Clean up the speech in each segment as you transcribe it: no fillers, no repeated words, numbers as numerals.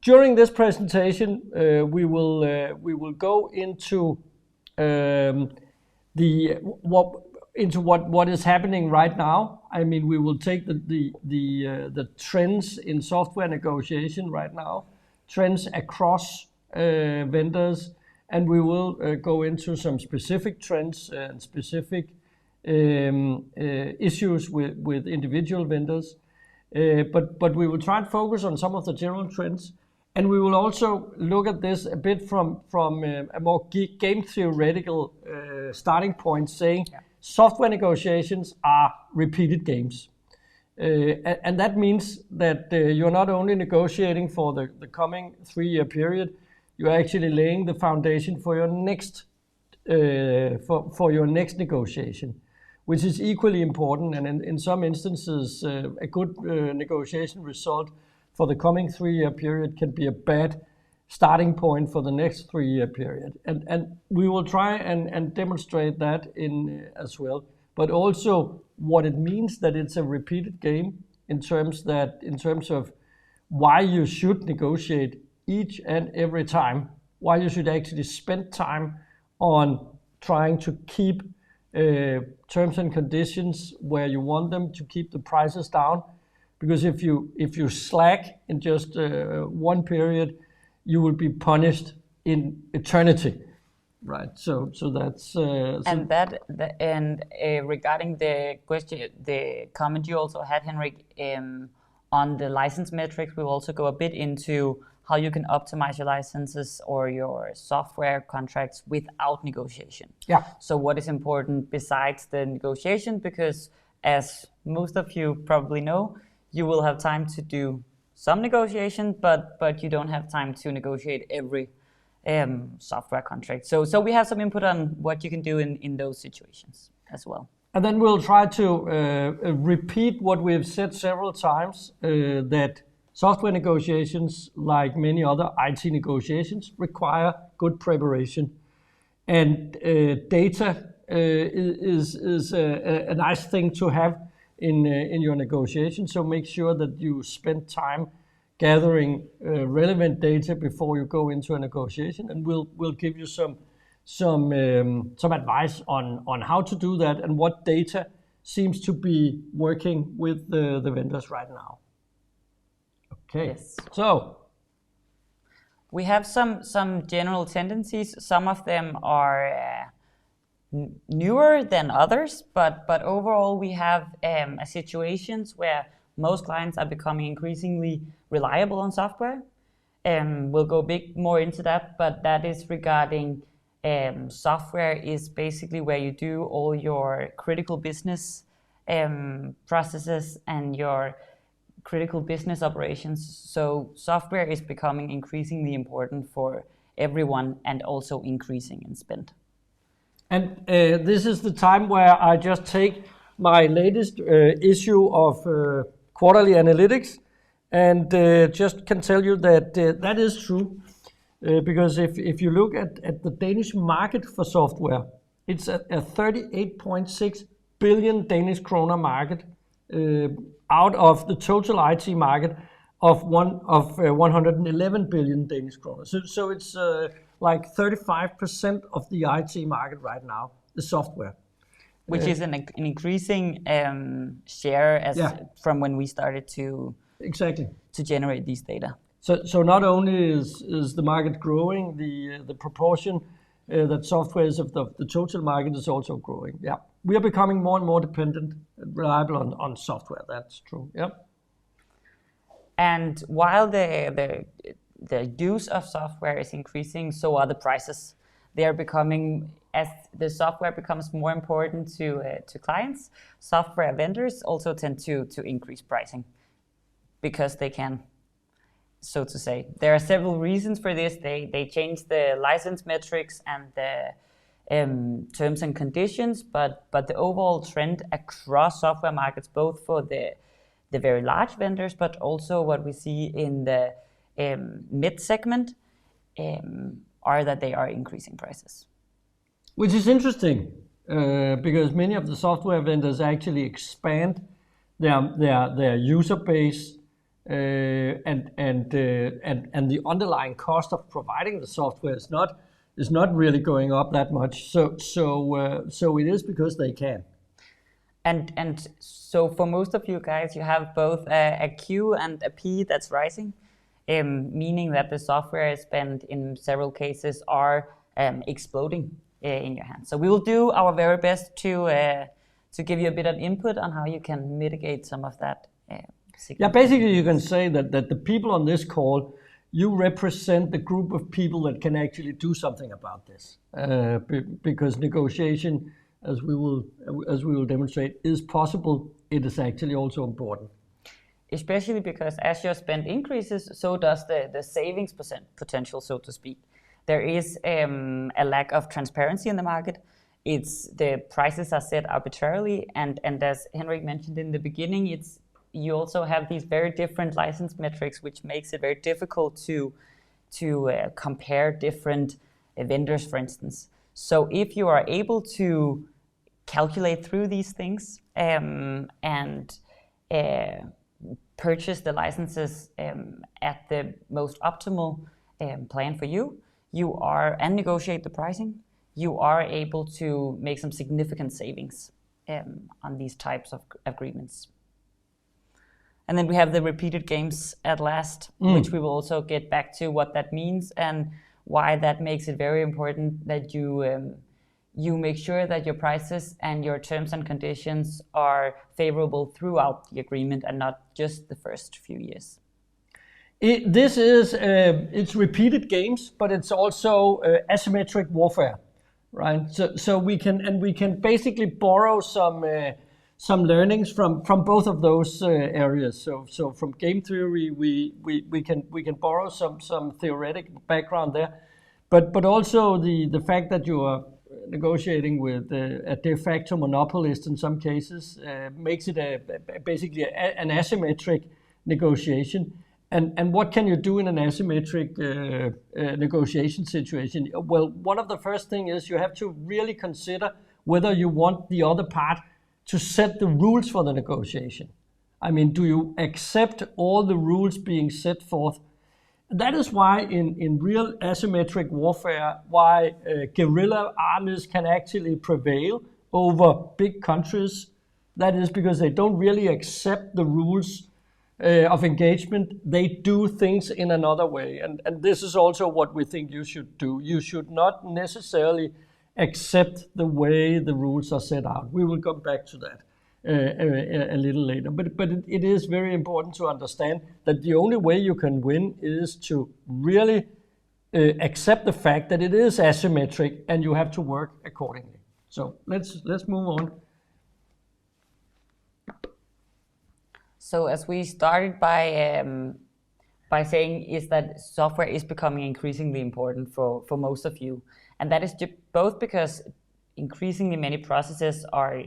During this presentation, we will go into what is happening right now. I mean, we will take the trends in software negotiation right now, trends across vendors, and we will go into some specific trends and specific issues with individual vendors. But we will try and focus on some of the general trends. And we will also look at this a bit from a more game theoretical starting point, saying software negotiations are repeated games. And that means that you're not only negotiating for the coming 3-year period, you're actually laying the foundation for your next negotiation, which is equally important. And in some instances, a good negotiation result for the coming 3-year period can be a bad starting point for the next 3-year period. And we will try and demonstrate that in as well. But also what it means that it's a repeated game in terms of why you should negotiate each and every time, why you should actually spend time on trying to keep terms and conditions where you want them, to keep the prices down. Because if you slack in just one period, you will be punished in eternity, right? So that's regarding the question, the comment you also had, Henrik, on the license metrics, we'll also go a bit into how you can optimize your licenses or your software contracts without negotiation. Yeah. So what is important besides the negotiation? Because as most of you probably know, you will have time to do some negotiation, but you don't have time to negotiate every software contract. So we have some input on what you can do in those situations as well. And then we'll try to repeat what we have said several times, that software negotiations, like many other IT negotiations, require good preparation. And data is a nice thing to have in your negotiation. So make sure that you spend time gathering relevant data before you go into a negotiation, and we'll give you some advice on how to do that and what data seems to be working with the vendors right now. Okay. Yes. So we have some general tendencies. Some of them are newer than others, but overall we have situations where most clients are becoming increasingly reliable on software. We'll go a bit more into that, but that is regarding software is basically where you do all your critical business processes and your critical business operations. So software is becoming increasingly important for everyone and also increasing in spend. And this is the time where I just take my latest issue of Quarterly Analytics, and just can tell you that that is true. Because if you look at the Danish market for software, it's a 38.6 billion Danish kroner market out of the total IT market of 111 billion Danish kroner. So it's like 35% of the IT market right now, the software. Which is an increasing share from when we started to generate these data. So not only is the market growing, the proportion that software is of the total market is also growing. Yeah, we are becoming more and more dependent and reliable on software. That's true. Yeah. And while the use of software is increasing, so are the prices. They are becoming, as the software becomes more important to clients, software vendors also tend to increase pricing because they can, so to say. There are several reasons for this. They change the license metrics and the terms and conditions, but the overall trend across software markets, both for the very large vendors, but also what we see in the mid segment, are that they are increasing prices. Which is interesting, because many of the software vendors actually expand their user base and the underlying cost of providing the software is not really going up that much. So it is because they can. And so for most of you guys, you have both a Q and a P that's rising, meaning that the software spend in several cases are exploding in your hands. So we will do our very best to give you a bit of input on how you can mitigate some of that. Yeah, basically you can say that the people on this call, you represent the group of people that can actually do something about this, because negotiation, as we will demonstrate, is possible. It is actually also important. Especially because as your spend increases, so does the savings potential, so to speak. There is a lack of transparency in the market. The prices are set arbitrarily, and as Henrik mentioned in the beginning, you also have these very different license metrics, which makes it very difficult to compare different vendors, for instance. So if you are able to calculate through these things and purchase the licenses at the most optimal plan for you, and negotiate the pricing, you are able to make some significant savings on these types of agreements. And then we have the repeated games at last, which we will also get back to what that means and why that makes it very important that you make sure that your prices and your terms and conditions are favorable throughout the agreement and not just the first few years. It's repeated games, but it's also asymmetric warfare, right? So we can basically borrow some learnings from both of those areas. So from game theory, we can borrow some theoretic background there, but also the fact that you are negotiating with a de facto monopolist in some cases makes it basically an asymmetric negotiation. And what can you do in an asymmetric negotiation situation? Well, one of the first thing is you have to really consider whether you want the other part to set the rules for the negotiation. I mean, do you accept all the rules being set forth? That is why in real asymmetric warfare, why guerrilla armies can actually prevail over big countries. That is because they don't really accept the rules of engagement. They do things in another way. And this is also what we think you should do. You should not necessarily accept the way the rules are set out. We will come back to that a little later. But it is very important to understand that the only way you can win is to really accept the fact that it is asymmetric and you have to work accordingly. So let's move on. So as we started by saying is that software is becoming increasingly important for most of you. And that is both because increasingly many processes are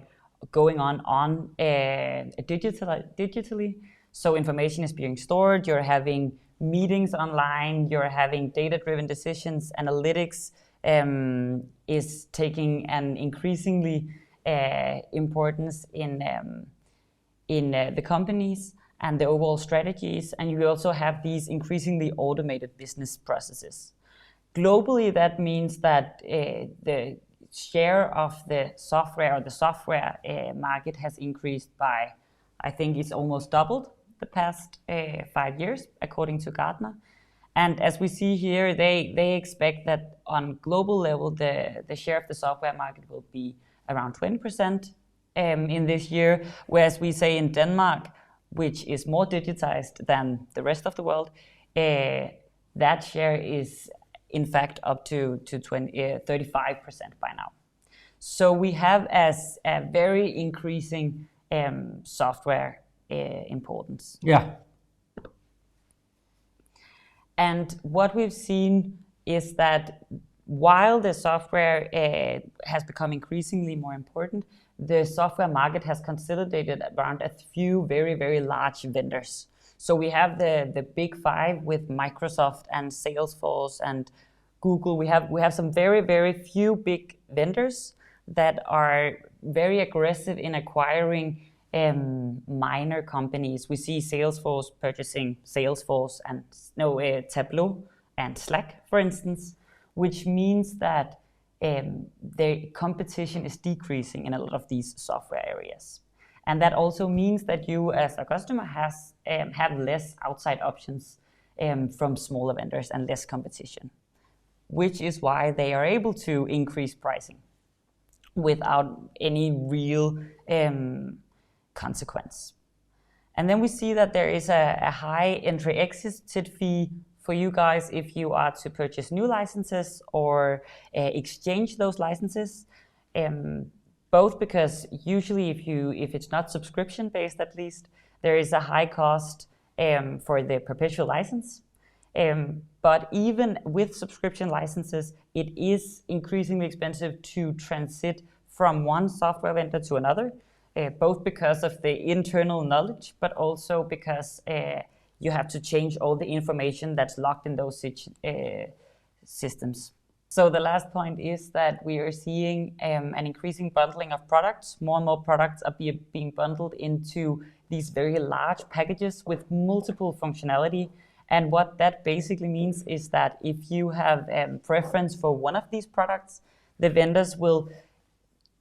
going on digitally. So information is being stored, you're having meetings online, you're having data-driven decisions, analytics is taking an increasingly importance in the companies and the overall strategies. And you also have these increasingly automated business processes. Globally, that means that the share of the software market has increased by, I think it's almost doubled the past 5 years, according to Gartner. And as we see here, they expect that on global level, the share of the software market will be around 20% in this year, whereas we say in Denmark, which is more digitized than the rest of the world, that share is in fact up to 35% by now. So we have as a very increasing software importance. Yeah. And what we've seen is that while the software has become increasingly more important, the software market has consolidated around a few very, very large vendors. So we have the big five with Microsoft and Salesforce and Google. We have some very, very few big vendors that are very aggressive in acquiring minor companies. We see Salesforce purchasing Salesforce and Tableau and Slack, for instance, which means that the competition is decreasing in a lot of these software areas. And that also means that you as a customer have less outside options from smaller vendors and less competition, which is why they are able to increase pricing without any real consequence. And then we see that there is a high entry-exit fee for you guys if you are to purchase new licenses or exchange those licenses. Both because usually if it's not subscription-based at least, there is a high cost for the perpetual license. But even with subscription licenses, it is increasingly expensive to transit from one software vendor to another, both because of the internal knowledge, but also because you have to change all the information that's locked in those systems. So the last point is that we are seeing an increasing bundling of products. More and more products are being bundled into these very large packages with multiple functionality. And what that basically means is that if you have preference for one of these products, the vendors will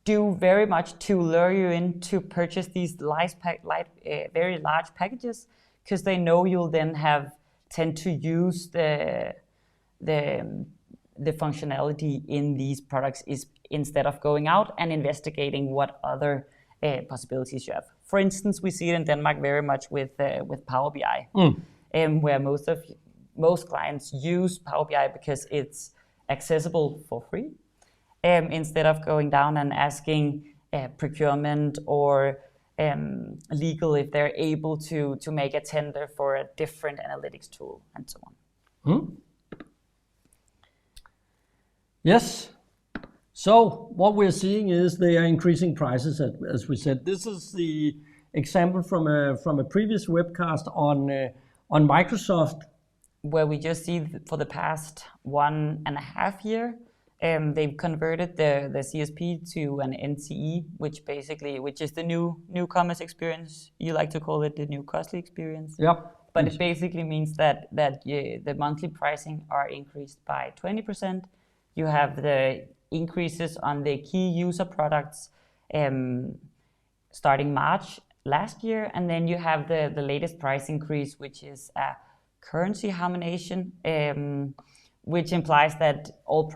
do very much to lure you in to purchase these very large packages, because they know you'll then tend to use the functionality in these products instead of going out and investigating what other possibilities you have. For instance, we see it in Denmark very much with Power BI, where most clients use Power BI because it's accessible for free, instead of going down and asking procurement or legal if they're able to make a tender for a different analytics tool and so on. Yes. So what we're seeing is they are increasing prices, as we said. This is the example from a previous webcast on Microsoft, where we just see for the past 1.5 years, they've converted the CSP to an NCE, which is the new commerce experience. You like to call it the new costly experience. Yep. But it basically means that the monthly pricing are increased by 20%. You have the increases on the key user products starting March last year, and then you have the latest price increase, which is a currency harmonization, which implies that all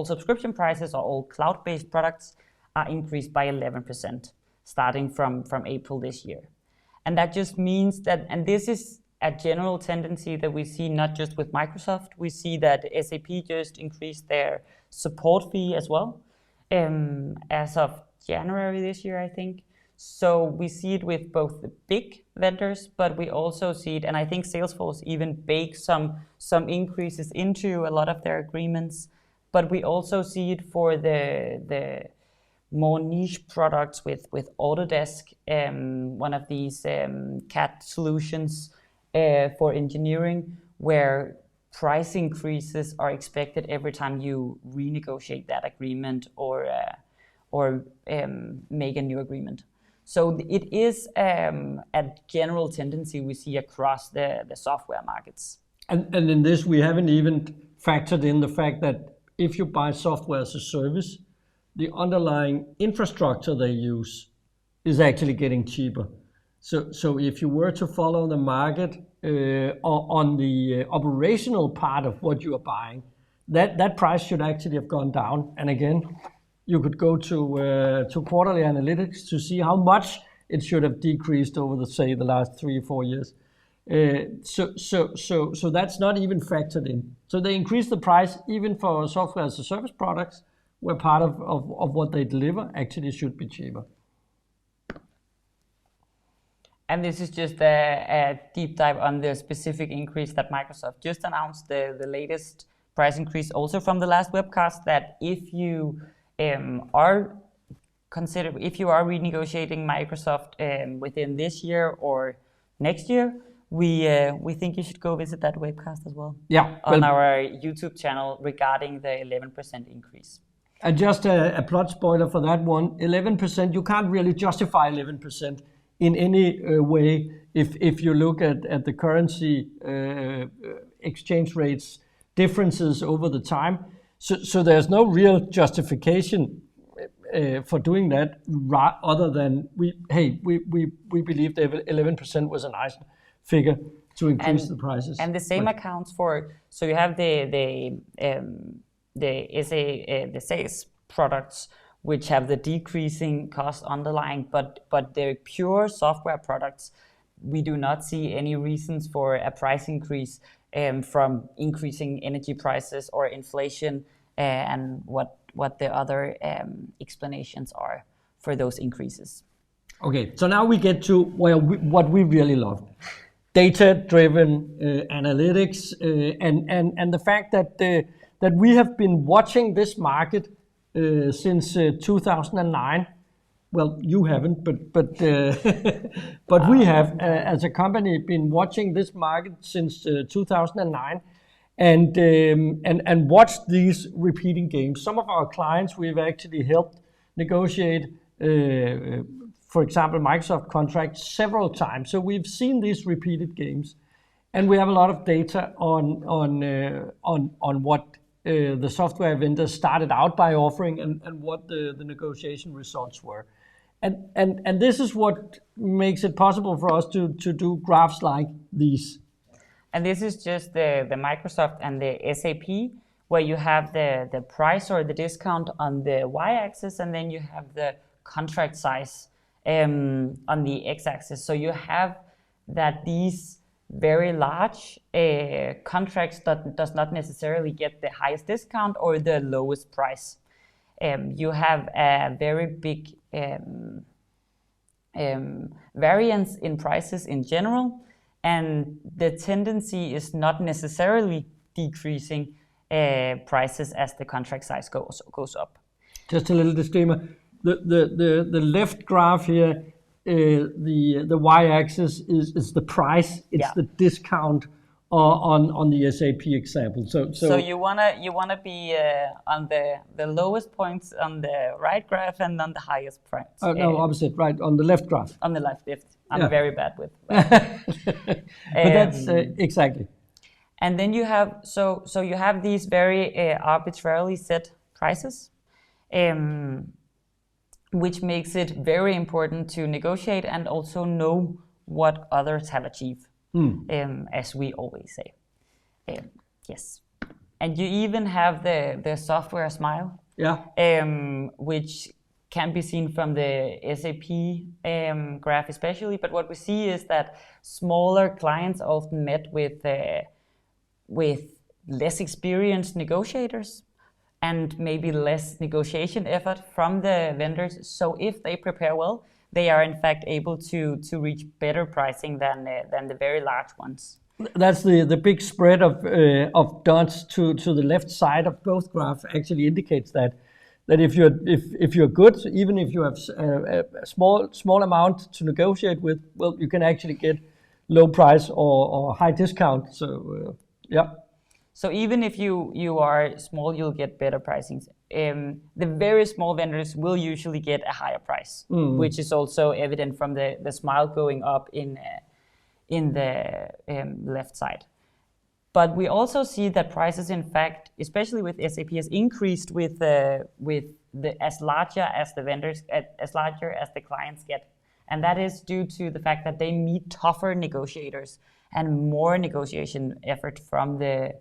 subscription prices or all cloud-based products are increased by 11%, starting from April this year. And that just means that, and this is a general tendency that we see not just with Microsoft, we see that SAP just increased their support fee as well, as of January this year, I think. So we see it with both the big vendors, but we also see it, and I think Salesforce even bakes some increases into a lot of their agreements, but we also see it for the more niche products with Autodesk, one of these CAD solutions for engineering, where price increases are expected every time you renegotiate that agreement or make a new agreement. So it is a general tendency we see across the software markets. And in this, we haven't even factored in the fact that if you buy software as a service, the underlying infrastructure they use is actually getting cheaper. So if you were to follow the market on the operational part of what you are buying, that price should actually have gone down. And again, you could go to quarterly analytics to see how much it should have decreased over the last 3 or 4 years. So that's not even factored in. So they increase the price even for software as a service products, where part of what they deliver actually should be cheaper. And this is just a deep dive on the specific increase that Microsoft just announced, the latest price increase also from the last webcast, that if you are renegotiating Microsoft within this year or next year, we think you should go visit that webcast as well. Yeah, on our YouTube channel regarding the 11% increase. And just a plot spoiler for that one, 11%, you can't really justify 11% in any way if you look at the currency exchange rates differences over the time. So there's no real justification for doing that, other than we believe that 11% was a nice figure to increase the prices. And the same accounts for, so you have the sales products which have the decreasing cost underlying, but the pure software products, we do not see any reasons for a price increase from increasing energy prices or inflation, and what the other explanations are for those increases. Okay, so now we get to what we really love. Data-driven analytics, and the fact that we have been watching this market since 2009. Well, you haven't, but we have, as a company, been watching this market since 2009, and watched these repeating games. Some of our clients we've actually helped negotiate, for example, Microsoft contracts several times. So we've seen these repeated games, and we have a lot of data on what the software vendors started out by offering and what the negotiation results were. And this is what makes it possible for us to do graphs like these. And this is just the Microsoft and the SAP, where you have the price or the discount on the y-axis, and then you have the contract size on the x-axis. So you have that these very large contracts does not necessarily get the highest discount or the lowest price. You have a very big variance in prices in general, and the tendency is not necessarily decreasing prices as the contract size goes up. Just a little disclaimer: the left graph here, the y-axis is the price. It's the discount on the SAP example. So you wanna be on the lowest points on the right graph and on the highest points. No, opposite, right, on the left graph. On the left. I'm very bad with. But that's exactly. And then you have so you have these very arbitrarily set prices, which makes it very important to negotiate and also know what others have achieved. As we always say. Yes. And you even have the software smile, which can be seen from the SAP graph especially. But what we see is that smaller clients often met with less experienced negotiators and maybe less negotiation effort from the vendors. So if they prepare well, they are in fact able to reach better pricing than the very large ones. That's the big spread of dots to the left side of both graphs actually indicates that if you're good, even if you have a small amount to negotiate with, well, you can actually get low price or high discount. So So even if you are small, you'll get better pricings. The very small vendors will usually get a higher price, which is also evident from the smile going up in the left side. But we also see that prices, in fact, especially with SAP, has increased with as larger as the vendors, as larger as the clients get, and that is due to the fact that they meet tougher negotiators and more negotiation effort from the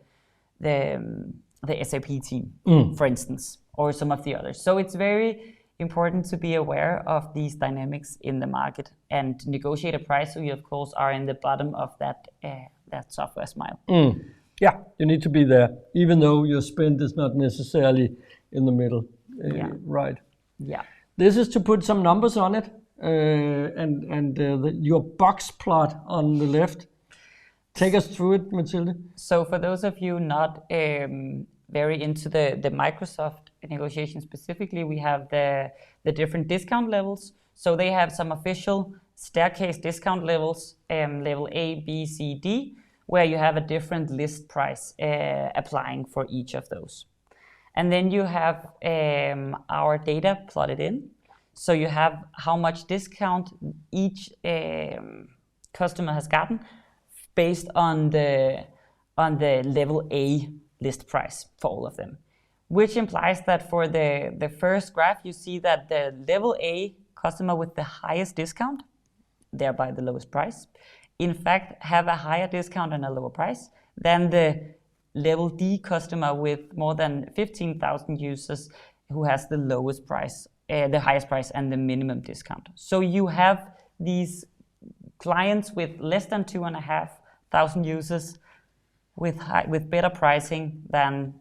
SAP team, for instance, or some of the others. So it's very important to be aware of these dynamics in the market and negotiate a price so you, of course, are in the bottom of that software smile. Yeah, you need to be there, even though your spend is not necessarily in the middle. Right. Yeah. This is to put some numbers on it, and your box plot on the left. Take us through it, Mathilde. So for those of you not very into the Microsoft negotiation specifically, we have the different discount levels. So they have some official staircase discount levels, level A, B, C, D, where you have a different list price applying for each of those. And then you have our data plotted in. So you have how much discount each customer has gotten based on the level A list price for all of them, which implies that for the first graph, you see that the level A customer with the highest discount, thereby the lowest price, in fact have a higher discount and a lower price than the level D customer with more than 15,000 users who has the lowest price, the highest price and the minimum discount. So you have these clients with less than 2,500 users with better pricing than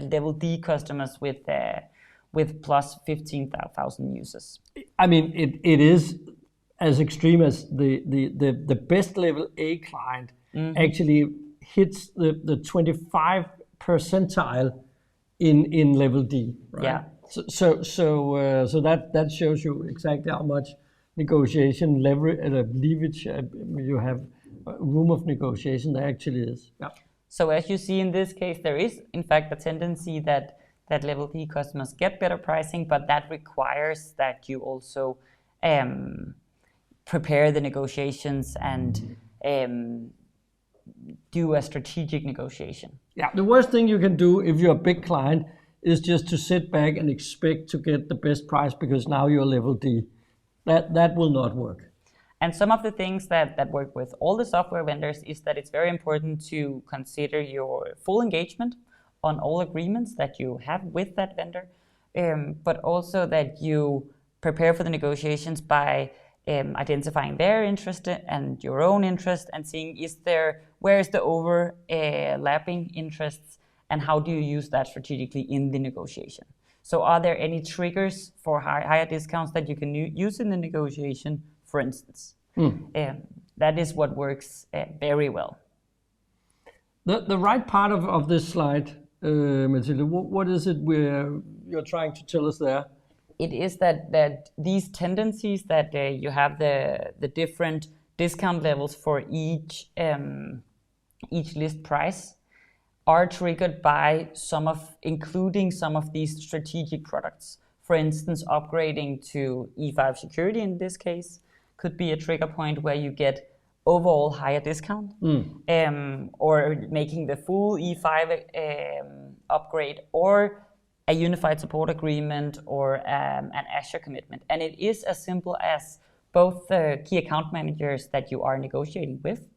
level D customers with plus 15,000 users. I mean, it is as extreme as the best level A client actually hits the 25 percentile in level D, right? Yeah. So that shows you exactly how much negotiation leverage you have, room of negotiation there actually is. Yeah. So as you see in this case, there is in fact a tendency that level D customers get better pricing, but that requires that you also prepare the negotiations and do a strategic negotiation. Yeah, the worst thing you can do if you're a big client is just to sit back and expect to get the best price because now you're level D. That will not work. And some of the things that work with all the software vendors is that it's very important to consider your full engagement on all agreements that you have with that vendor, but also that you prepare for the negotiations by identifying their interest and your own interest and seeing where is the overlapping interests and how do you use that strategically in the negotiation. So are there any triggers for higher discounts that you can use in the negotiation, for instance? That is what works very well. The right part of this slide, Mathilde, what is it you're trying to tell us there? It is that these tendencies that you have the different discount levels for each list price are triggered by including some of these strategic products. For instance, upgrading to E5 security in this case could be a trigger point where you get overall higher discount, or making the full E5 upgrade, or a unified support agreement, or an Azure commitment. And it is as simple as both the key account managers that you are negotiating with,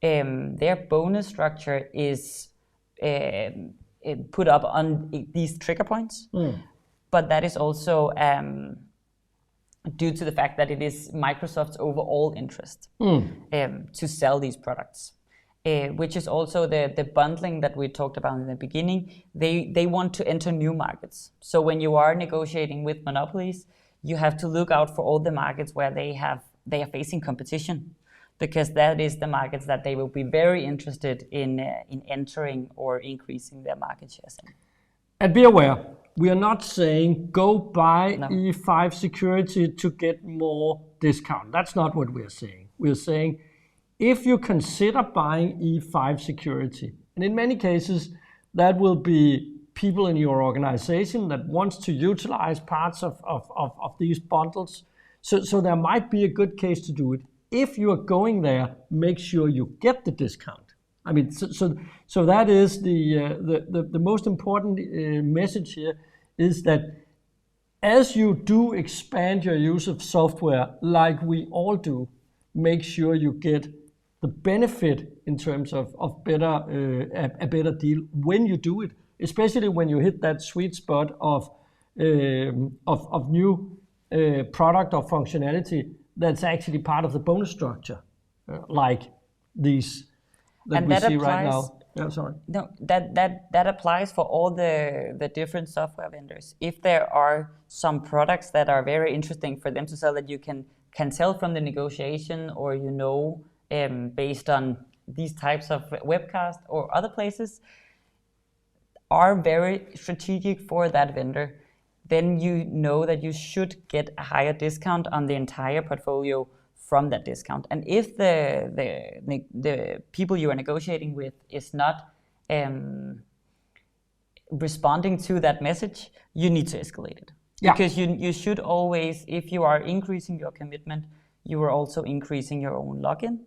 their bonus structure is put up on these trigger points, but that is also due to the fact that it is Microsoft's overall interest to sell these products, which is also the bundling that we talked about in the beginning. They want to enter new markets. So when you are negotiating with monopolies, you have to look out for all the markets where they are facing competition, because that is the markets that they will be very interested in entering or increasing their market shares in. And be aware, we are not saying go buy E5 security to get more discount. That's not what we're saying. We're saying if you consider buying E5 security, and in many cases that will be people in your organization that wants to utilize parts of these bundles, so there might be a good case to do it. If you are going there, make sure you get the discount. I mean, so that is the most important message here, is that as you do expand your use of software, like we all do, make sure you get the benefit in terms of a better deal when you do it, especially when you hit that sweet spot of new product or functionality that's actually part of the bonus structure, like these that we see right now. Yeah, sorry. No, that applies for all the different software vendors. If there are some products that are very interesting for them to sell that you can sell from the negotiation, or based on these types of webcast or other places, are very strategic for that vendor, then you know that you should get a higher discount on the entire portfolio from that discount. And if the people you are negotiating with is not responding to that message, you need to escalate it. Because you should always, if you are increasing your commitment, you are also increasing your own login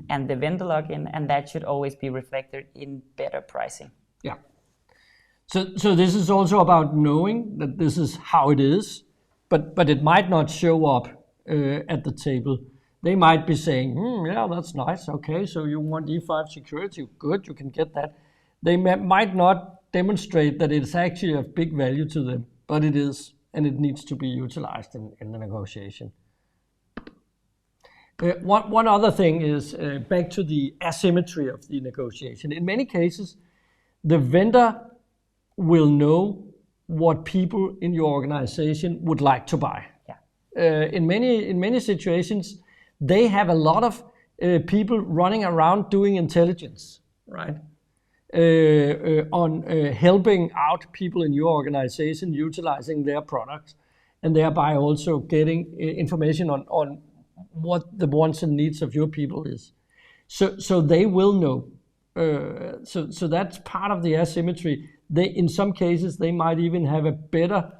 and the vendor login, and that should always be reflected in better pricing. Yeah. So this is also about knowing that this is how it is, but it might not show up at the table. They might be saying, yeah, that's nice. Okay, so you want E5 security. Good, you can get that. They might not demonstrate that it's actually of big value to them, but it is, and it needs to be utilized in the negotiation. One other thing is back to the asymmetry of the negotiation. In many cases, the vendor will know what people in your organization would like to buy. Yeah. In many situations, they have a lot of people running around doing intelligence, right? On helping out people in your organization utilizing their products, and thereby also getting information on what the wants and needs of your people is. So they will know. So that's part of the asymmetry. In some cases, they might even have a better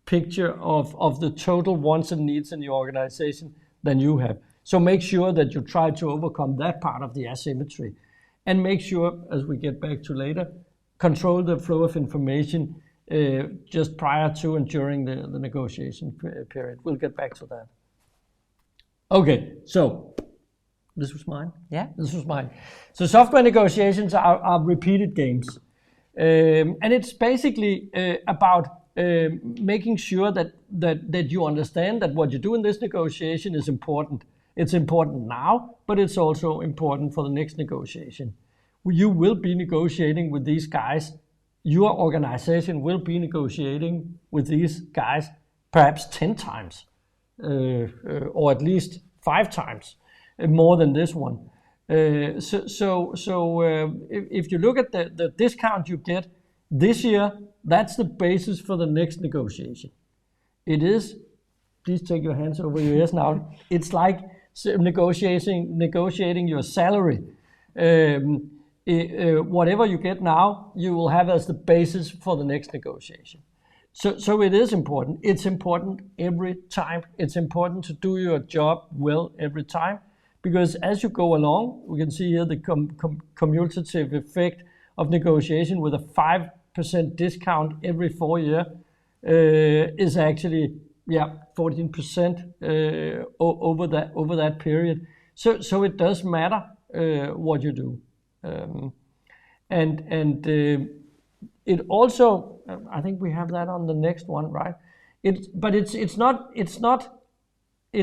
picture of the total wants and needs in your organization than you have. So make sure that you try to overcome that part of the asymmetry. And make sure, as we get back to later, control the flow of information just prior to and during the negotiation period. We'll get back to that. Okay, so this was mine. Yeah. This was mine. So software negotiations are repeated games. And it's basically about making sure that you understand that what you do in this negotiation is important. It's important now, but it's also important for the next negotiation. You will be negotiating with these guys. Your organization will be negotiating with these guys perhaps 10 times, or at least 5 times more than this one. So if you look at the discount you get this year, that's the basis for the next negotiation. It is, please take your hands over your ears now, it's like negotiating your salary. Whatever you get now, you will have as the basis for the next negotiation. So it is important. It's important every time. It's important to do your job well every time, because as you go along, we can see here the cumulative effect of negotiation with a 5% discount every 4 years is actually 14% over that period. So it does matter what you do, and it also, I think we have that on the next one, right? It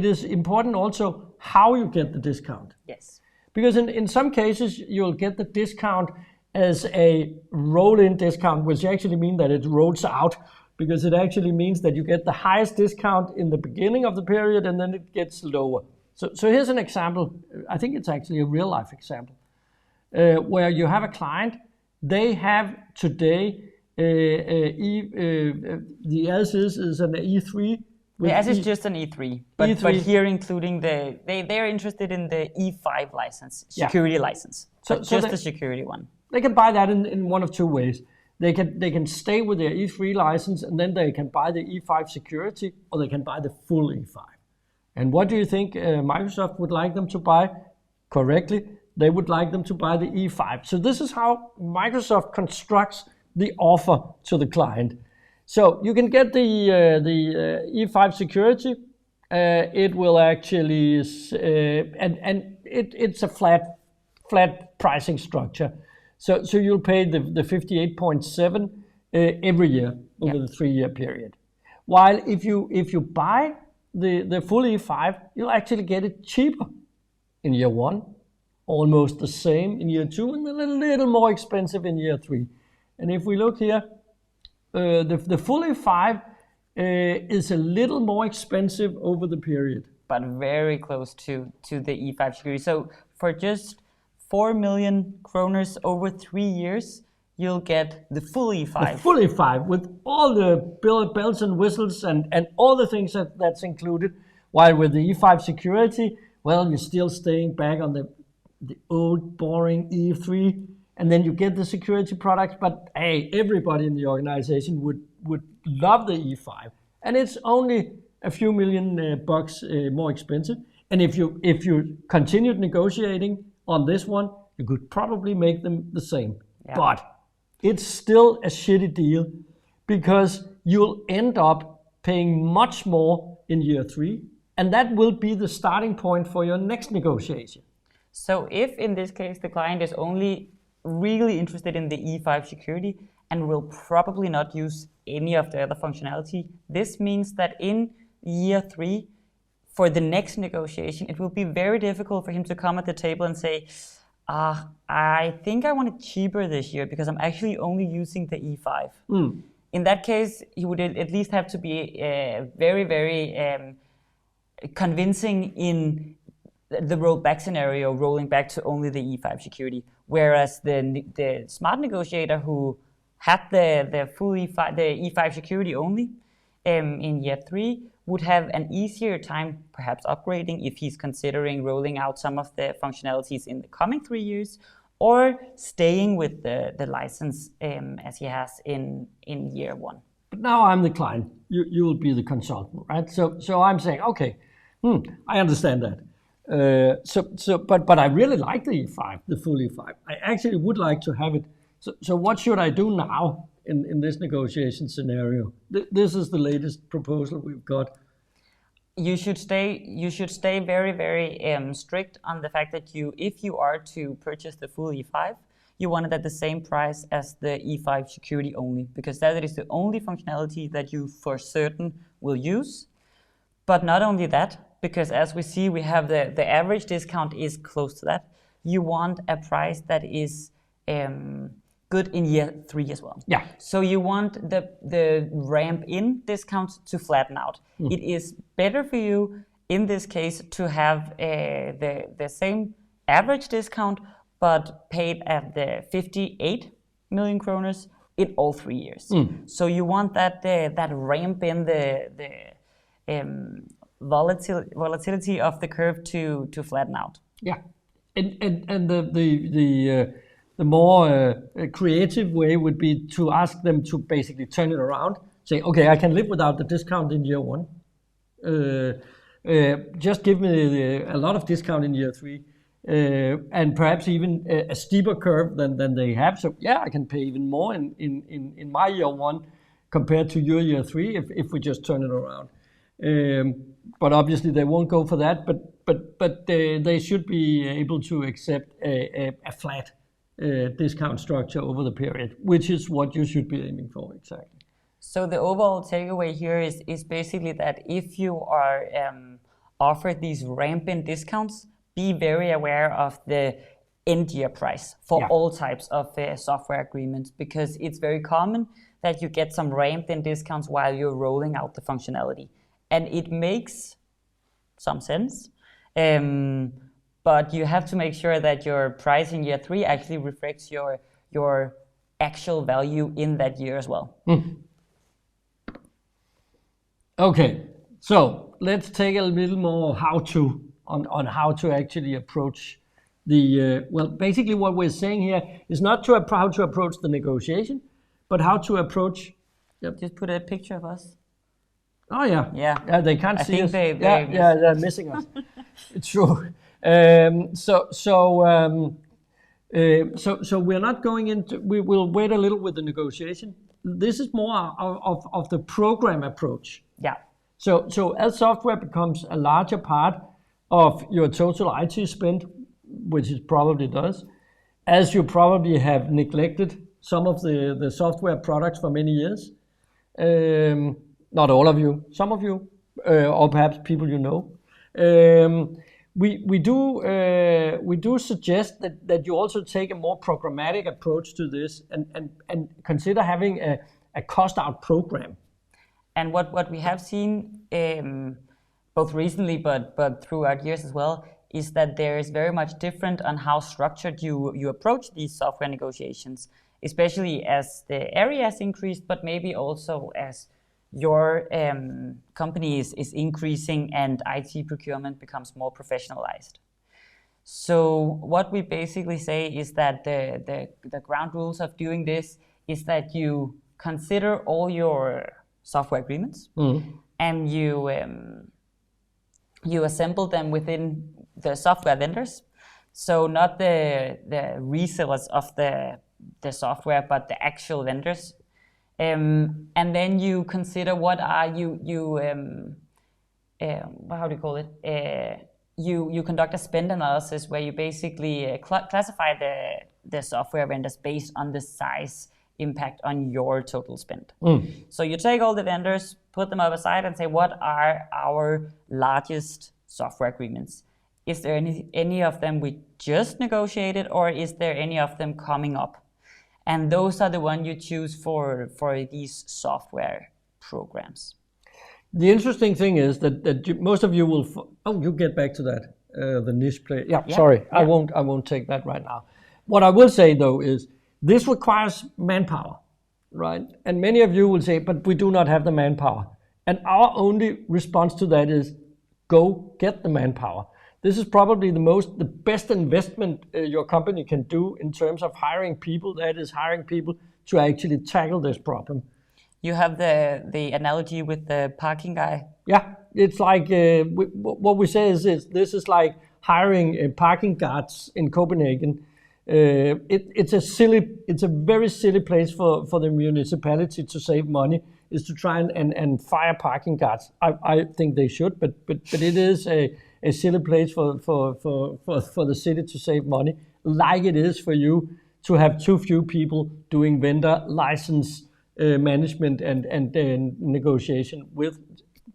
is important also how you get the discount. Yes. Because in some cases you'll get the discount as a roll-in discount, which actually means that it rolls out, because it actually means that you get the highest discount in the beginning of the period and then it gets lower. So here's an example. I think it's actually a real-life example where you have a client. They have today the as is an E3. The as is just an E3, but here including they're interested in the E5 license, security license, so just the security one. They can buy that in one of two ways. They can stay with their E3 license, and then they can buy the E5 security, or they can buy the full E5. And what do you think Microsoft would like them to buy? Correctly, they would like them to buy the E5. So this is how Microsoft constructs the offer to the client. So you can get the E5 security. It will actually, it's a flat pricing structure. So you'll pay the 58.7 every year over the 3-year period. While if you buy the full E5, you'll actually get it cheaper in year 1, almost the same in year 2, and a little more expensive in year 3. And if we look here, the full E5 is a little more expensive over the period, but very close to the E5 security. So for just 4 million kroners over 3 years, you'll get the full E5. The full E5 with all the bells and whistles and all the things that's included. While with the E5 security, well, you're still staying back on the old boring E3, and then you get the security products. But hey, everybody in the organization would love the E5, and it's only a few million bucks more expensive. And if you continued negotiating on this one, you could probably make them the same. Yeah. But it's still a shitty deal because you'll end up paying much more in year 3, and that will be the starting point for your next negotiation. So if in this case the client is only really interested in the E5 security and will probably not use any of the other functionality, this means that in year 3, for the next negotiation, it will be very difficult for him to come at the table and say, I think I want it cheaper this year because I'm actually only using the E5. In that case, he would at least have to be very, very convincing in the rollback scenario, rolling back to only the E5 security. Whereas the smart negotiator who had the full E5, the E5 security only in year 3 would have an easier time perhaps upgrading if he's considering rolling out some of the functionalities in the coming 3 years, or staying with the license as he has in year 1. But now I'm the client. You will be the consultant, right? So I'm saying, okay, I understand that. But I really like the E5, the full E5. I actually would like to have it. So what should I do now in this negotiation scenario? This is the latest proposal we've got. You should stay very, very strict on the fact that if you are to purchase the full E5, you want it at the same price as the E5 security only, because that is the only functionality that you for certain will use. But not only that, because as we see, we have the average discount is close to that. You want a price that is good in year 3 as well. Yeah. So you want the ramp in discounts to flatten out. It is better for you in this case to have the same average discount, but paid at the 58 million kroners in all 3 years. So you want that ramp in the volatility of the curve to flatten out. Yeah, and the more creative way would be to ask them to basically turn it around. Say, okay, I can live without the discount in year 1. Just give me a lot of discount in year 3, and perhaps even a steeper curve than they have. So yeah, I can pay even more in my year 1 compared to your year 3 if we just turn it around. But obviously they won't go for that. But they should be able to accept a flat discount structure over the period, which is what you should be aiming for, exactly. So the overall takeaway here is basically that if you are offered these rampant discounts, be very aware of the end year price for all types of software agreements, because it's very common that you get some rampant discounts while you're rolling out the functionality. And it makes some sense. But you have to make sure that your price in year 3 actually reflects your actual value in that year as well. Okay, so let's take a little more how-to on how to actually approach the, well, basically what we're saying here is not how to approach the negotiation, but how to approach... Just put a picture of us. Oh yeah. Yeah, they can't see us. They're missing us. It's true. So we're not going into. We will wait a little with the negotiation. This is more of the program approach. Yeah. So as software becomes a larger part of your total IT spend, which it probably does, as you probably have neglected some of the software products for many years. Not all of you, some of you, or perhaps people you know. We do suggest that you also take a more programmatic approach to this and consider having a cost out program. And what we have seen both recently but throughout years as well is that there is very much different on how structured you approach these software negotiations, especially as the area has increased, but maybe also as your company is increasing and IT procurement becomes more professionalized. So what we basically say is that the ground rules of doing this is that you consider all your software agreements, and you assemble them within the software vendors. So not the resellers of the software, but the actual vendors. And then you consider what are how do you call it? You conduct a spend analysis where you basically classify the software vendors based on the size impact on your total spend. So you take all the vendors, put them up aside and say, what are our largest software agreements? Is there any of them we just negotiated, or is there any of them coming up? And those are the one you choose for these software programs. The interesting thing is that most of you will. You get back to that. The niche play. Yeah. Sorry, I won't take that right now. What I will say though is this requires manpower, right? And many of you will say, but we do not have the manpower. And our only response to that is, go get the manpower. This is probably the best investment your company can do in terms of hiring people. That is hiring people to actually tackle this problem. You have the analogy with the parking guy. Yeah, it's like what we say is this is like hiring parking guards in Copenhagen. It's a very silly place for the municipality to save money, is to try and fire parking guards. I think they should, but it is a silly place for the city to save money, like it is for you to have too few people doing vendor license management and negotiation with,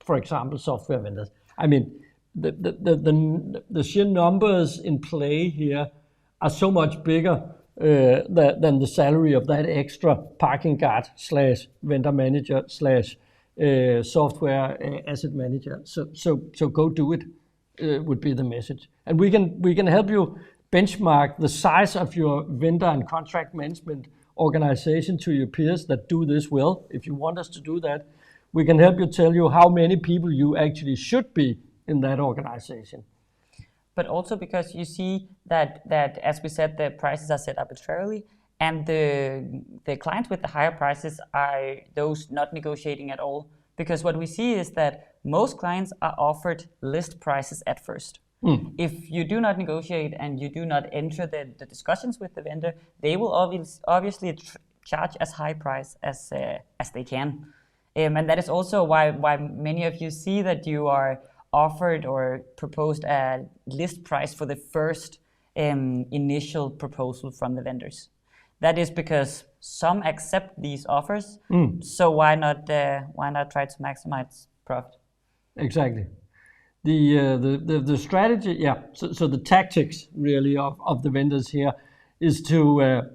for example, software vendors. I mean, the sheer numbers in play here are so much bigger than the salary of that extra parking guard / vendor manager / software asset manager. So go do it would be the message. And we can help you benchmark the size of your vendor and contract management organization to your peers that do this well. If you want us to do that, we can help you tell you how many people you actually should be in that organization. But also because you see that as we said, the prices are set arbitrarily, and the clients with the higher prices are those not negotiating at all. Because what we see is that most clients are offered list prices at first. If you do not negotiate and you do not enter the discussions with the vendor, they will obviously charge as high price as they can. And that is also why many of you see that you are offered or proposed a list price for the first initial proposal from the vendors. That is because some accept these offers, so why not try to maximize profit? Exactly. The strategy, yeah. So the tactics really of the vendors here is to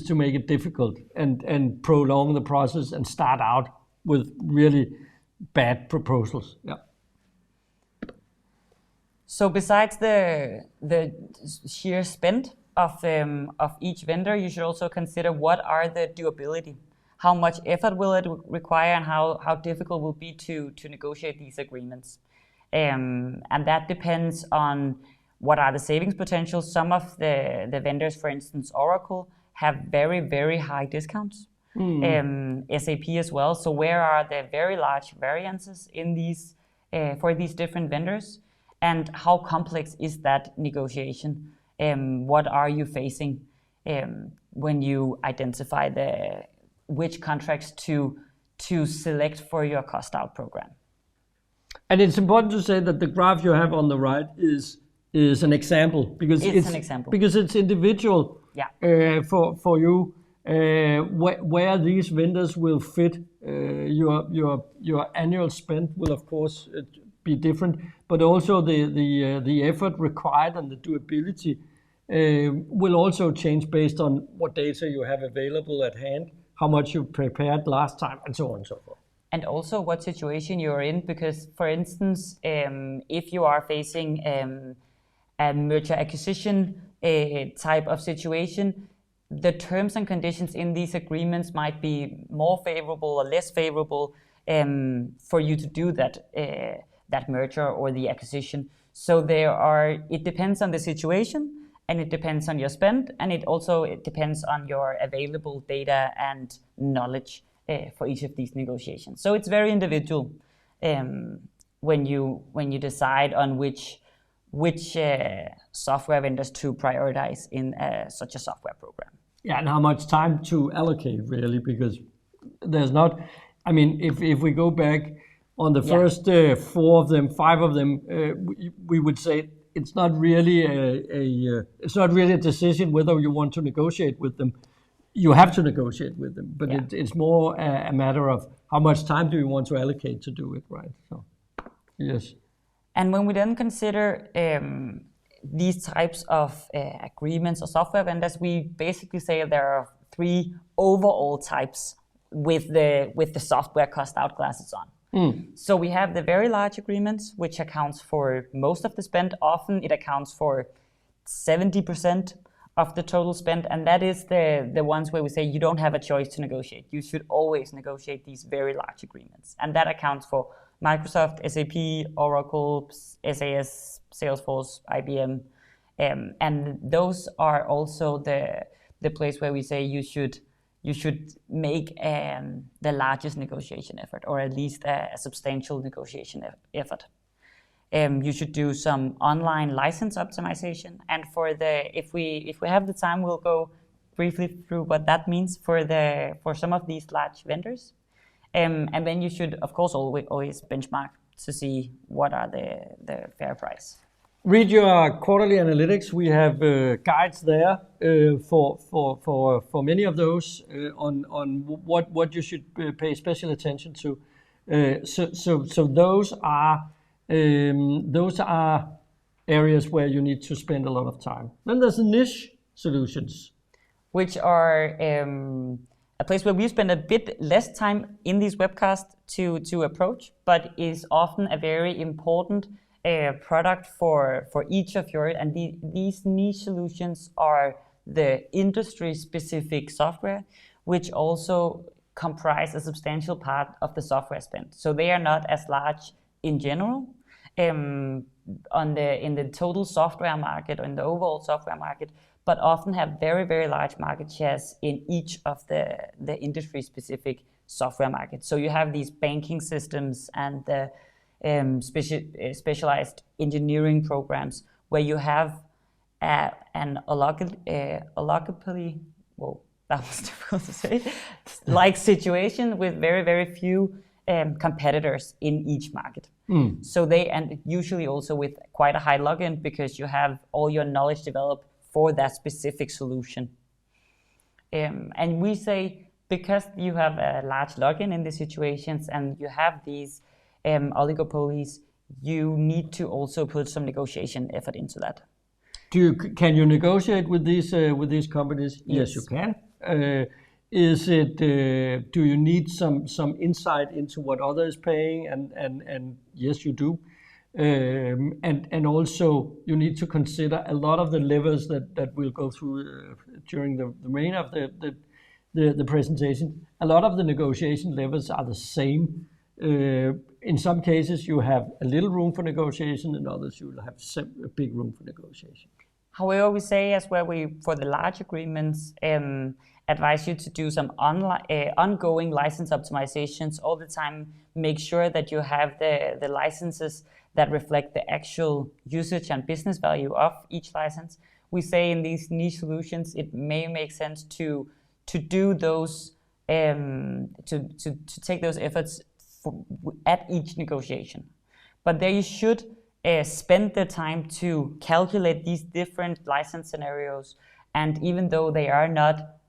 make it difficult and prolong the process and start out with really bad proposals. Yeah. So besides the sheer spend of each vendor, you should also consider what are the doability. How much effort will it require, and how difficult will it be to negotiate these agreements? And that depends on what are the savings potentials. Some of the vendors, for instance, Oracle, have very, very high discounts. SAP as well. So where are the very large variances in these for these different vendors? And how complex is that negotiation? What are you facing when you identify which contracts to select for your cost out program? And it's important to say that the graph you have on the right is an example because it's individual. Yeah. For you where these vendors will fit. Your annual spend will of course be different, but also the effort required and the doability will also change based on what data you have available at hand, how much you prepared last time, and so on and so forth. And also what situation you're in, because for instance, if you are facing a merger acquisition type of situation, the terms and conditions in these agreements might be more favorable or less favorable for you to do that merger or the acquisition. So it depends on the situation, and it depends on your spend, and it depends on your available data and knowledge for each of these negotiations. So it's very individual when you decide on which software vendors to prioritize in such a software program. Yeah, and how much time to allocate really, because there's not, I mean, if we go back on the first 4 of them, 5 of them, we would say it's not really a decision whether you want to negotiate with them. You have to negotiate with them, but it's more a matter of how much time do you want to allocate to do it, right? So, yes. And when we then consider these types of agreements or software vendors, we basically say there are 3 overall types with the software cost out glasses on. So we have the very large agreements, which accounts for most of the spend. Often it accounts for 70% of the total spend, and that is the ones where we say you don't have a choice to negotiate. You should always negotiate these very large agreements, and that accounts for Microsoft, SAP, Oracle, SAS, Salesforce, IBM, and those are also the place where we say you should make the largest negotiation effort, or at least a substantial negotiation effort. You should do some online license optimization, and if we have the time, we'll go briefly through what that means for some of these large vendors. And then you should, of course, always benchmark to see what are the fair price. Read your quarterly analytics. We have guides there for many of those on what you should pay special attention to. So those are areas where you need to spend a lot of time. Then there's the niche solutions, which are a place where we spend a bit less time in these webcasts to approach, but is often a very important product for each of yours. And these niche solutions are the industry-specific software, which also comprise a substantial part of the software spend. So they are not as large in general in the total software market or in the overall software market, but often have very, very large market shares in each of the industry-specific software markets. So you have these banking systems and the specialized engineering programs where you have an oligopoly, whoa, that was difficult to say, like situation with very, very few competitors in each market. So and usually also with quite a high login, because you have all your knowledge developed for that specific solution. And we say, because you have a large login in these situations and you have these oligopolies, you need to also put some negotiation effort into that. Can you negotiate with these companies? Yes, you can. Do you need some insight into what others paying? And yes, you do. And also you need to consider a lot of the levers that we'll go through during the remainder of the presentation. A lot of the negotiation levers are the same. In some cases you have a little room for negotiation, in others you will have a big room for negotiation. However, we say as well, for the large agreements, advise you to do some ongoing license optimizations all the time. Make sure that you have the licenses that reflect the actual usage and business value of each license. We say in these niche solutions, it may make sense to do those, to take those efforts at each negotiation. But there you should spend the time to calculate these different license scenarios, and even though they are not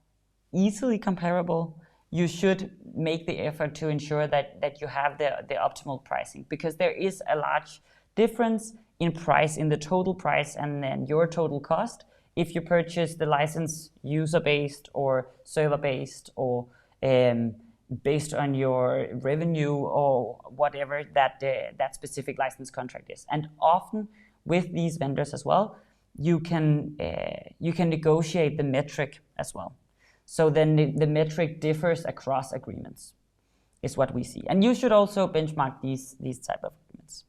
easily comparable, you should make the effort to ensure that you have the optimal pricing, because there is a large difference in price, in the total price and then your total cost, if you purchase the license user-based or server-based or based on your revenue or whatever that specific license contract is. And often with these vendors as well, you can negotiate the metric as well. So then the metric differs across agreements, is what we see. And you should also benchmark these type of agreements.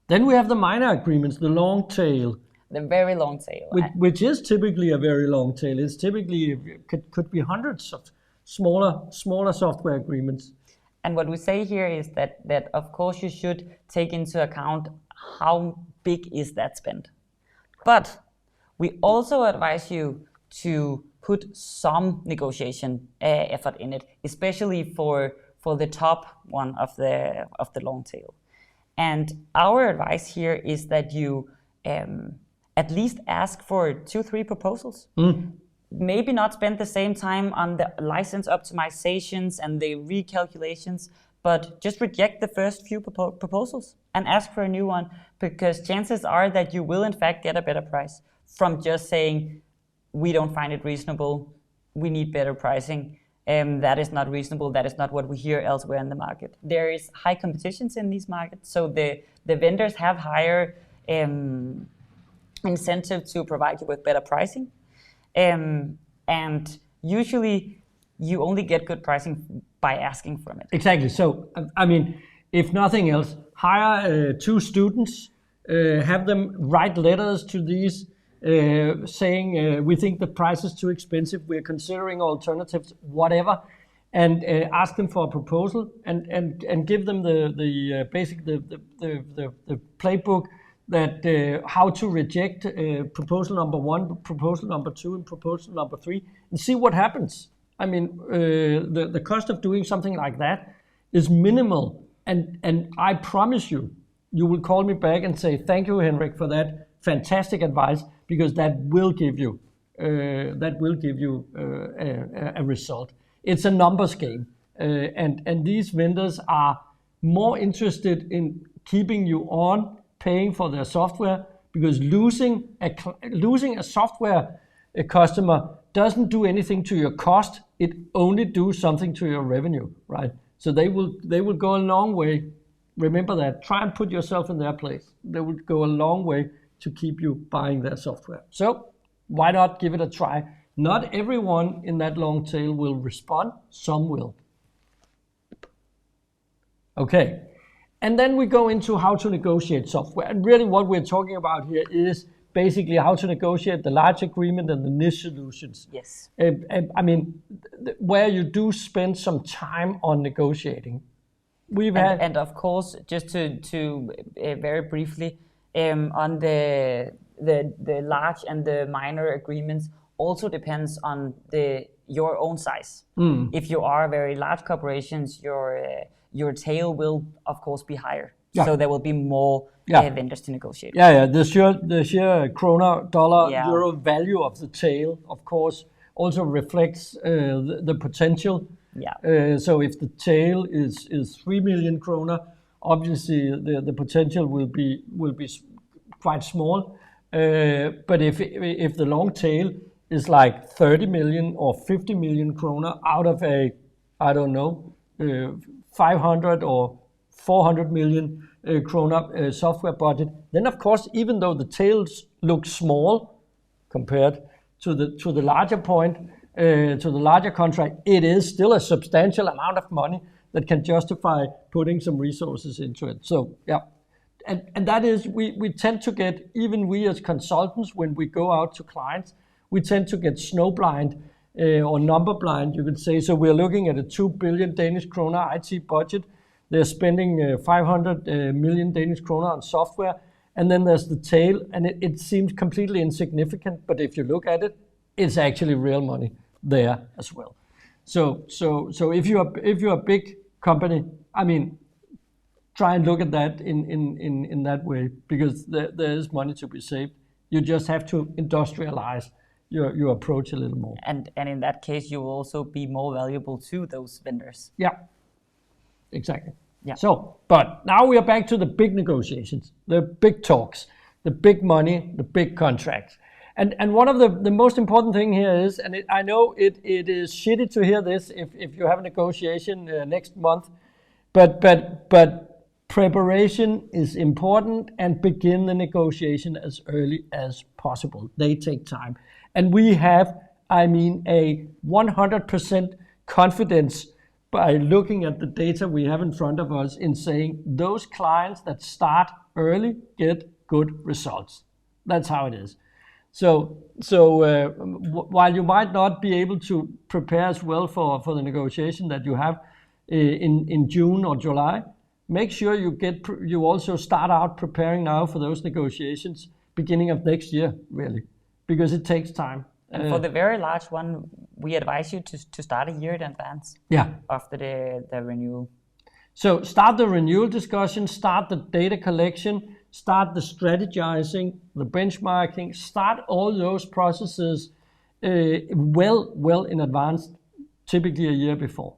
Then we have the minor agreements, the long tail. The very long tail. Which is typically a very long tail. It's typically, could be hundreds of smaller software agreements. And what we say here is that of course you should take into account how big is that spend. But we also advise you to put some negotiation effort in it, especially for the top one of the long tail. And our advice here is that you at least ask for 2-3 proposals. Maybe not spend the same time on the license optimizations and the recalculations, but just reject the first few proposals and ask for a new one, because chances are that you will in fact get a better price from just saying, we don't find it reasonable, we need better pricing, that is not reasonable, that is not what we hear elsewhere in the market. There is high competitions in these markets, so the vendors have higher incentive to provide you with better pricing. And usually you only get good pricing by asking for it. Exactly. So, I mean, if nothing else, hire 2 students, have them write letters to these saying, we think the price is too expensive, we're considering alternatives, whatever, and ask them for a proposal and give them the playbook that how to reject proposal number 1, proposal number 2, and proposal number 3, and see what happens. I mean, the cost of doing something like that is minimal, and I promise you, you will call me back and say, thank you, Henrik, for that fantastic advice, because that will give you a result. It's a numbers game, and these vendors are more interested in keeping you on, paying for their software, because losing a software customer doesn't do anything to your cost. It only do something to your revenue, right? So they will go a long way. Remember that. Try and put yourself in their place. They will go a long way to keep you buying their software. So why not give it a try? Not everyone in that long tail will respond. Some will. Okay. And then we go into how to negotiate software. And really what we're talking about here is basically how to negotiate the large agreement and the niche solutions. Yes. I mean, where you do spend some time on negotiating. And of course, just to very briefly, on the large and the minor agreements also depends on your own size. If you are very large corporations, your tail will of course be higher. Yeah. So there will be more vendors to negotiate. Yeah. The sheer krona, dollar, euro value of the tail, of course, also reflects the potential. Yeah. So if the tail is 3 million krona, obviously the potential will be quite small. But if the long tail is like 30 million or 50 million krona out of a, I don't know, 500 or 400 million krona software budget, then of course, even though the tails look small compared to the larger point, to the larger contract, it is still a substantial amount of money that can justify putting some resources into it. So yeah, and that is, we tend to get, even we as consultants, when we go out to clients, we tend to get snowblind or number blind, you could say. So we're looking at a 2 billion Danish kroner IT budget. They're spending 500 million Danish kroner on software. And then there's the tail, and it seems completely insignificant. But if you look at it, it's actually real money there as well. So if you're a big company, I mean, try and look at that in that way, because there is money to be saved. You just have to industrialize your approach a little more. And in that case, you will also be more valuable to those vendors. Yeah, exactly. Yeah. So, but now we are back to the big negotiations, the big talks, the big money, the big contracts. And one of the most important thing here is, and I know it is shitty to hear this if you have a negotiation next month, but preparation is important, and begin the negotiation as early as possible. They take time. And we have, I mean, a 100% confidence by looking at the data we have in front of us in saying those clients that start early get good results. That's how it is. While you might not be able to prepare as well for the negotiation that you have in June or July, make sure you also start out preparing now for those negotiations beginning of next year, really, because it takes time. And for the very large one, we advise you to start a year in advance. Yeah. After the renewal. So start the renewal discussion, start the data collection, start the strategizing, the benchmarking, start all those processes well in advance, typically a year before.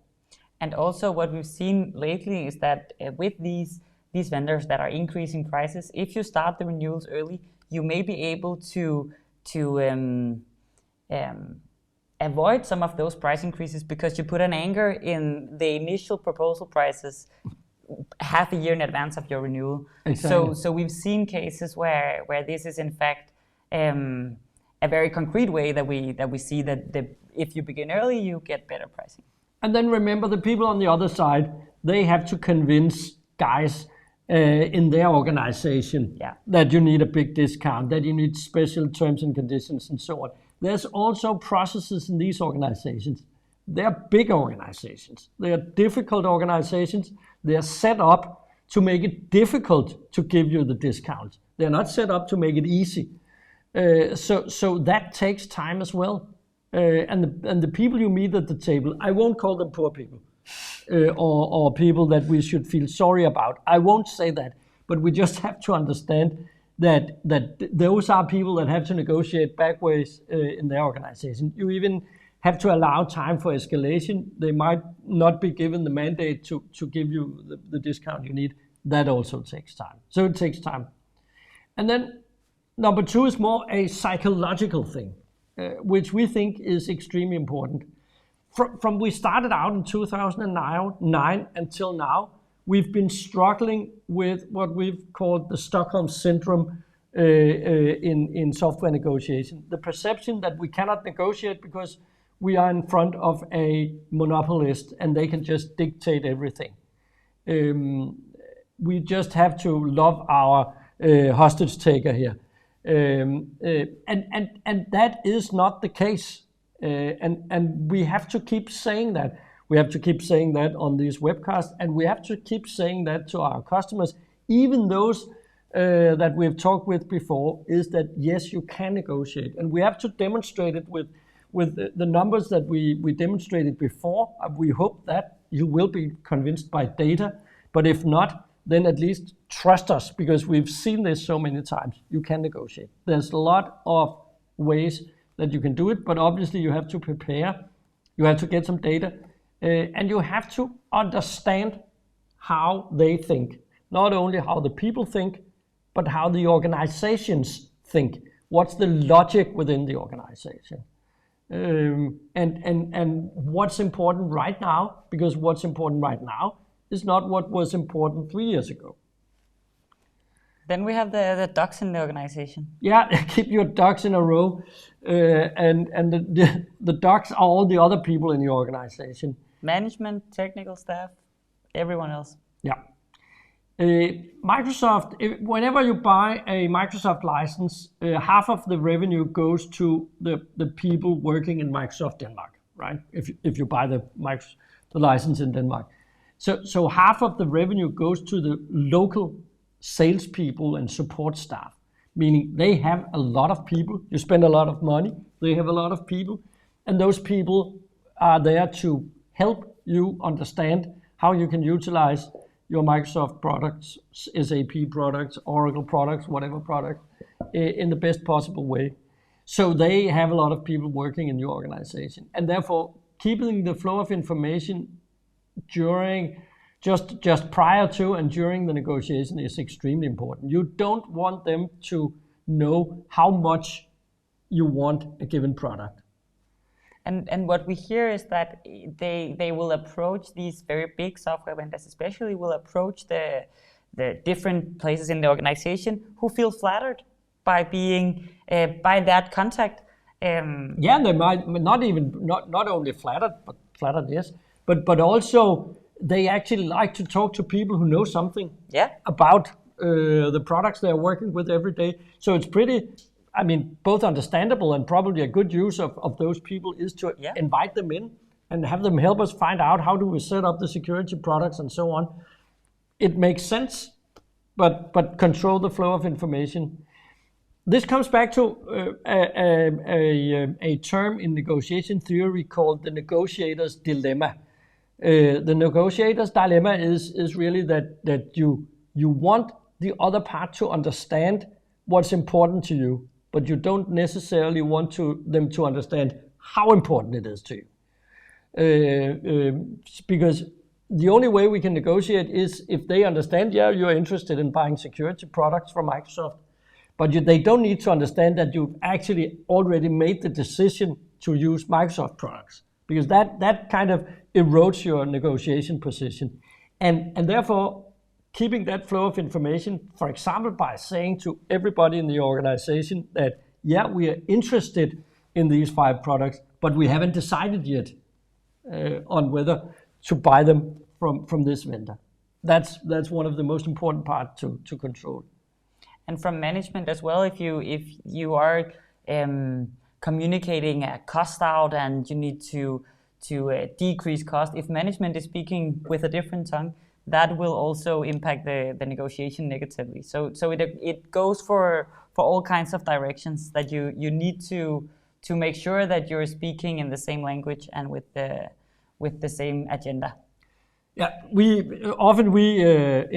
And also what we've seen lately is that with these vendors that are increasing prices, if you start the renewals early, you may be able to avoid some of those price increases because you put an anchor in the initial proposal prices half a year in advance of your renewal. Exactly. So we've seen cases where this is in fact a very concrete way that we see that if you begin early, you get better pricing. And then remember, the people on the other side, they have to convince guys in their organization that you need a big discount, that you need special terms and conditions and so on. There's also processes in these organizations. They're big organizations. They are difficult organizations. They are set up to make it difficult to give you the discount. They're not set up to make it easy. So that takes time as well. And the people you meet at the table, I won't call them poor people or people that we should feel sorry about. I won't say that, but we just have to understand that those are people that have to negotiate backways in their organization. You even have to allow time for escalation. They might not be given the mandate to give you the discount you need. That also takes time. So it takes time. And then number two is more a psychological thing, which we think is extremely important. From we started out in 2009 until now, we've been struggling with what we've called the Stockholm Syndrome in software negotiation. The perception that we cannot negotiate because we are in front of a monopolist and they can just dictate everything. We just have to love our hostage taker here. And that is not the case. And we have to keep saying that. We have to keep saying that on these webcasts, and we have to keep saying that to our customers, even those that we've talked with before, is that yes, you can negotiate. And we have to demonstrate it with the numbers that we demonstrated before. We hope that you will be convinced by data, but if not, then at least trust us, because we've seen this so many times. You can negotiate. There's a lot of ways that you can do it, but obviously you have to prepare. You have to get some data, and you have to understand how they think. Not only how the people think, but how the organizations think. What's the logic within the organization? And what's important right now, because what's important right now is not what was important 3 years ago. Then we have the ducks in the organization. Yeah, keep your ducks in a row. And the ducks are all the other people in the organization. Management, technical staff, everyone else. Yeah. Microsoft, whenever you buy a Microsoft license, half of the revenue goes to the people working in Microsoft Denmark, right? If you buy the license in Denmark. So half of the revenue goes to the local salespeople and support staff, meaning they have a lot of people. You spend a lot of money, they have a lot of people, and those people are there to help you understand how you can utilize your Microsoft products, SAP products, Oracle products, whatever product, in the best possible way. So they have a lot of people working in your organization, and therefore keeping the flow of information during just prior to and during the negotiation is extremely important. You don't want them to know how much you want a given product. And what we hear is that they will approach these very big software vendors, especially will approach the different places in the organization who feel flattered by being by that contact. Yeah, they might not only flattered, but flattered, yes, but also they actually like to talk to people who know something about the products they're working with every day. So it's pretty I mean, both understandable and probably a good use of those people is to invite them in and have them help us find out how do we set up the security products and so on. It makes sense, but control the flow of information. This comes back to a term in negotiation theory called the negotiator's dilemma. The negotiator's dilemma is really that you want the other part to understand what's important to you, but you don't necessarily want them to understand how important it is to you. Because the only way we can negotiate is if they understand, you're interested in buying security products from Microsoft, but they don't need to understand that you've actually already made the decision to use Microsoft products, because that kind of erodes your negotiation position. And therefore, keeping that flow of information, for example, by saying to everybody in the organization that, we are interested in these 5 products, but we haven't decided yet on whether to buy them from this vendor. That's one of the most important parts to control. And from management as well, if you are communicating a cost out and you need to decrease cost, if management is speaking with a different tongue, that will also impact the negotiation negatively. So it goes for all kinds of directions, that you need to make sure that you're speaking in the same language and with the same agenda. Yeah, when we are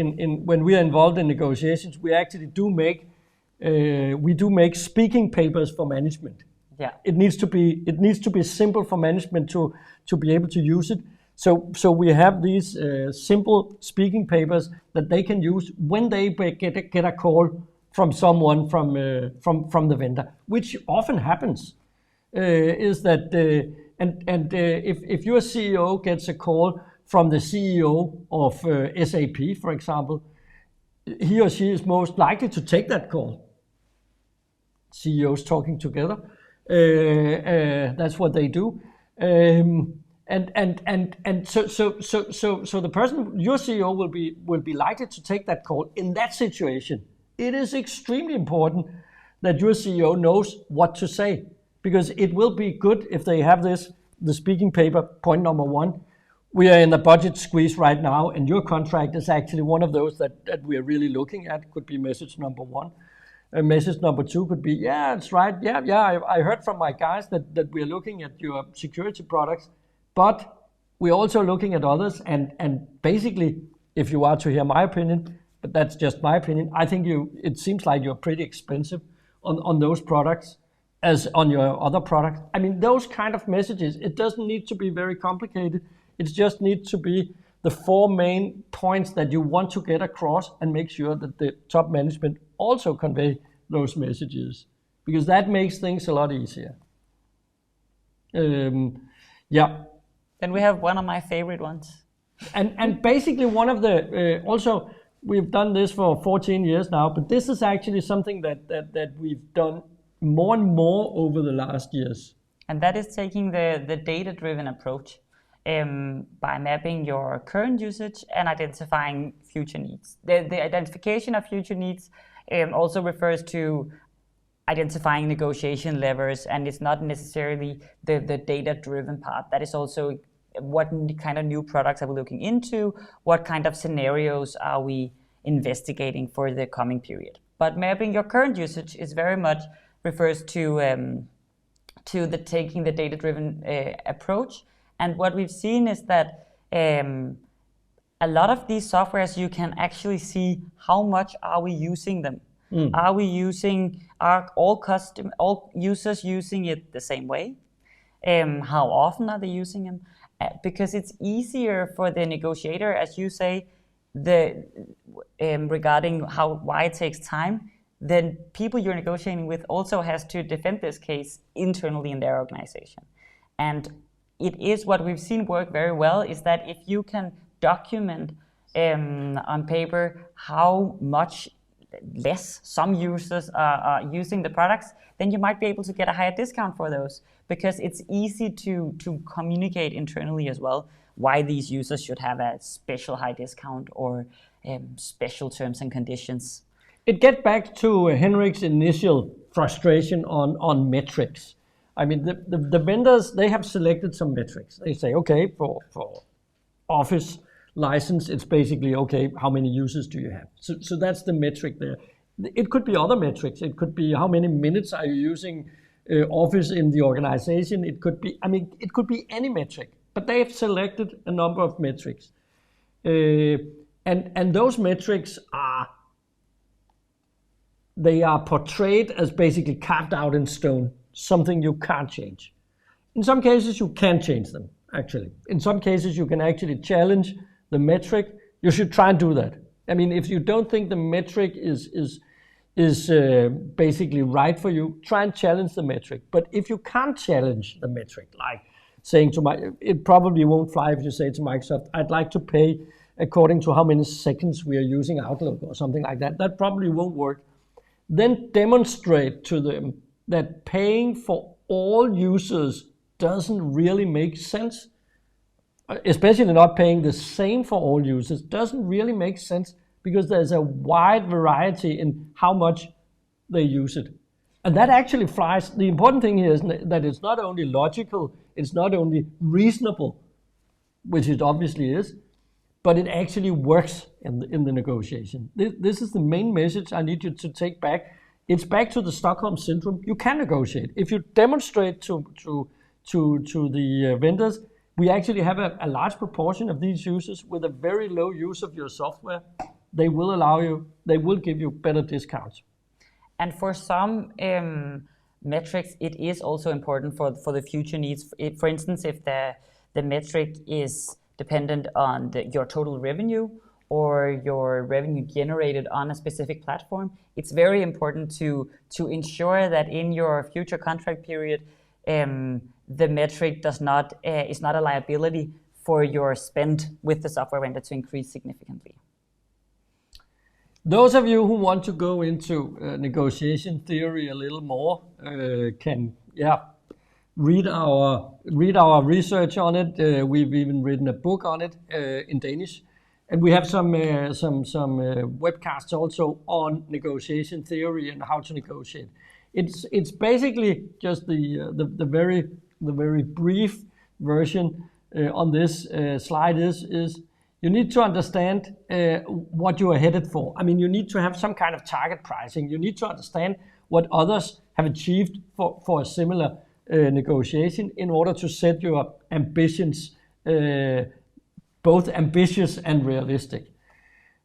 involved in negotiations, we actually do make speaking papers for management. Yeah, it needs to be simple for management to be able to use it. So we have these simple speaking papers that they can use when they get a call from someone from the vendor, which often happens. Is that if your CEO gets a call from the CEO of SAP, for example, he or she is most likely to take that call. CEOs talking together, that's what they do. So the person, your CEO, will be likely to take that call. In that situation, it is extremely important that your CEO knows what to say, because it will be good if they have the speaking paper. Point number 1, we are in a budget squeeze right now, and your contract is actually one of those that we are really looking at. Could be message number 1. Message number 2 could be, that's right. I heard from my guys that we are looking at your security products, but we're also looking at others. And basically, if you are to hear my opinion, but that's just my opinion, I think it seems like you're pretty expensive on those products as on your other products. I mean, those kind of messages, it doesn't need to be very complicated. It just needs to be the 4 main points that you want to get across, and make sure that the top management also convey those messages, because that makes things a lot easier. Then we have one of my favorite ones. And basically one of the, also we've done this for 14 years now, but this is actually something that we've done more and more over the last years. And that is taking the data-driven approach. By mapping your current usage and identifying future needs. The identification of future needs also refers to identifying negotiation levers, and it's not necessarily the data-driven part. That is also what kind of new products are we looking into, what kind of scenarios are we investigating for the coming period. But mapping your current usage is very much refers to taking the data-driven approach. And what we've seen is that a lot of these softwares, you can actually see how much are we using them. Are all users using it the same way? How often are they using them? Because it's easier for the negotiator, as you say, regarding why it takes time. Then people you're negotiating with also has to defend this case internally in their organization. And it is what we've seen work very well, is that if you can document on paper how much less some users are using the products, then you might be able to get a higher discount for those, because it's easy to communicate internally as well why these users should have a special high discount or special terms and conditions. It gets back to Henrik's initial frustration on metrics. I mean, the vendors, they have selected some metrics. They say, okay, for Office license, it's basically, okay, how many users do you have? So that's the metric there. It could be other metrics. It could be how many minutes are you using Office in the organization. It could be, it could be any metric, but they have selected a number of metrics. And those metrics they are portrayed as basically carved out in stone, something you can't change. In some cases, you can change them, actually. In some cases, you can actually challenge the metric. You should try and do that. I mean, if you don't think the metric is basically right for you, try and challenge the metric. But if you can't challenge the metric, like saying it probably won't fly if you say to Microsoft, I'd like to pay according to how many seconds we are using Outlook or something like that. That probably won't work. Then demonstrate to them that paying for all users doesn't really make sense, especially not paying the same for all users doesn't really make sense, because there's a wide variety in how much they use it. And that actually flies. The important thing here is that it's not only logical, it's not only reasonable, which it obviously is, but it actually works in the negotiation. This is the main message I need you to take back. It's back to the Stockholm Syndrome. You can negotiate. If you demonstrate to the vendors, we actually have a large proportion of these users with a very low use of your software, they will give you better discounts. And for some metrics, it is also important for the future needs. For instance, if the metric is dependent on your total revenue or your revenue generated on a specific platform, it's very important to ensure that in your future contract period, the metric is not a liability for your spend with the software vendor to increase significantly. Those of you who want to go into negotiation theory a little more can read our research on it. We've even written a book on it in Danish, and we have some webcasts also on negotiation theory and how to negotiate. It's basically just the very brief version on this slide is you need to understand what you are headed for. I mean, you need to have some kind of target pricing. You need to understand what others have achieved for a similar negotiation in order to set your ambitions, both ambitious and realistic.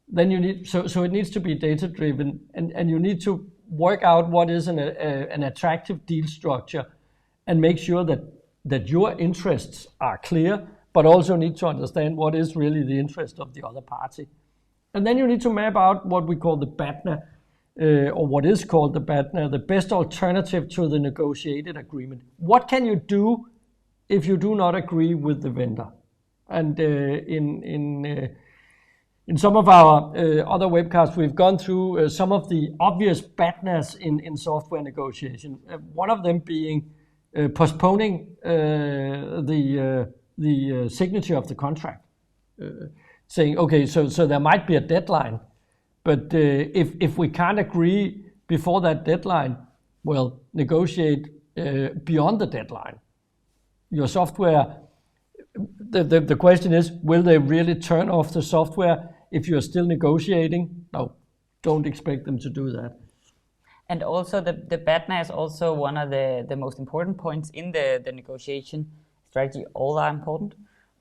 Then you need, so it needs to be data driven, and you need to work out what is an attractive deal structure and make sure that your interests are clear, but also need to understand what is really the interest of the other party. And then you need to map out what we call the BATNA, or what is called the BATNA, the best alternative to the negotiated agreement. What can you do if you do not agree with the vendor? And in some of our other webcasts, we've gone through some of the obvious BATNAs in software negotiation. One of them being postponing the signature of the contract, saying, okay, so there might be a deadline, but if we can't agree before that deadline, well, negotiate beyond the deadline. Your software, the question is, will they really turn off the software if you're still negotiating? No, don't expect them to do that. And also the BATNA is also one of the most important points in the negotiation strategy. All are important,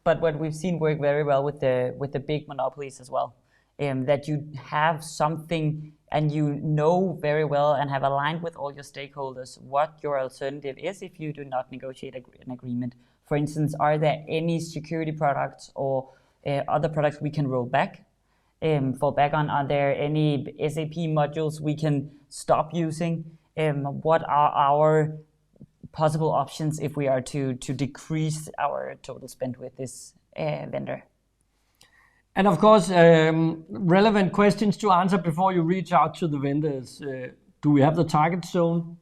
but what we've seen work very well with the big monopolies as well, that you have something and you know very well and have aligned with all your stakeholders what your alternative is if you do not negotiate an agreement. For instance, are there any security products or other products we can roll back, fall back on? Are there any SAP modules we can stop using? What are our possible options if we are to decrease our total spend with this vendor? And of course, relevant questions to answer before you reach out to the vendors. Do we have the target zone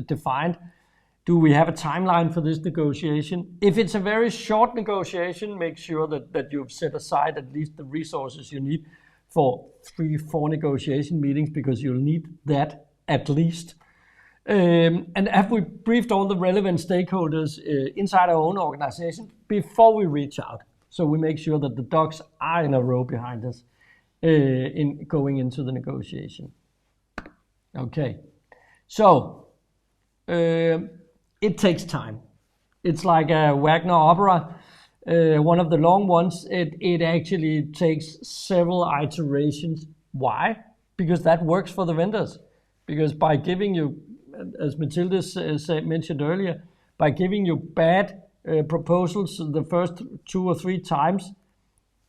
defined? Do we have a timeline for this negotiation? If it's a very short negotiation, make sure that you've set aside at least the resources you need for 3-4 negotiation meetings, because you'll need that at least. And have we briefed all the relevant stakeholders inside our own organization before we reach out? So we make sure that the ducks are in a row behind us in going into the negotiation. Okay, so it takes time. It's like a Wagner opera, one of the long ones. It actually takes several iterations. Why? Because that works for the vendors. Because by giving you, as Mathilde mentioned earlier, by giving you bad proposals the first 2 or 3 times,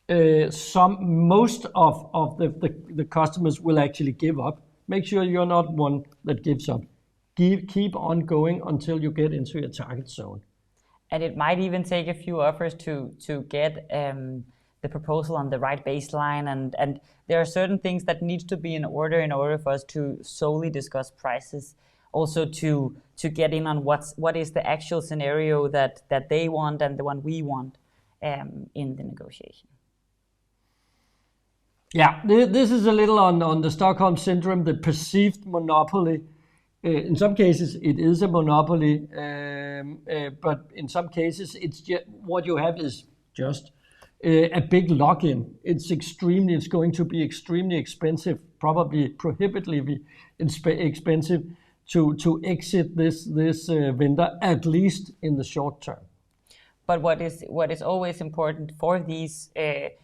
most of the customers will actually give up. Make sure you're not one that gives up. Keep on going until you get into your target zone. And it might even take a few offers to get the proposal on the right baseline, and there are certain things that need to be in order for us to solely discuss prices. Also to get in on what is the actual scenario that they want and the one we want in the negotiation. Yeah, this is a little on the Stockholm syndrome, the perceived monopoly. In some cases, it is a monopoly, but in some cases, it's just, what you have is just a big lock-in. It's going to be extremely expensive, probably prohibitively expensive to exit this vendor, at least in the short term. But what is always important for these de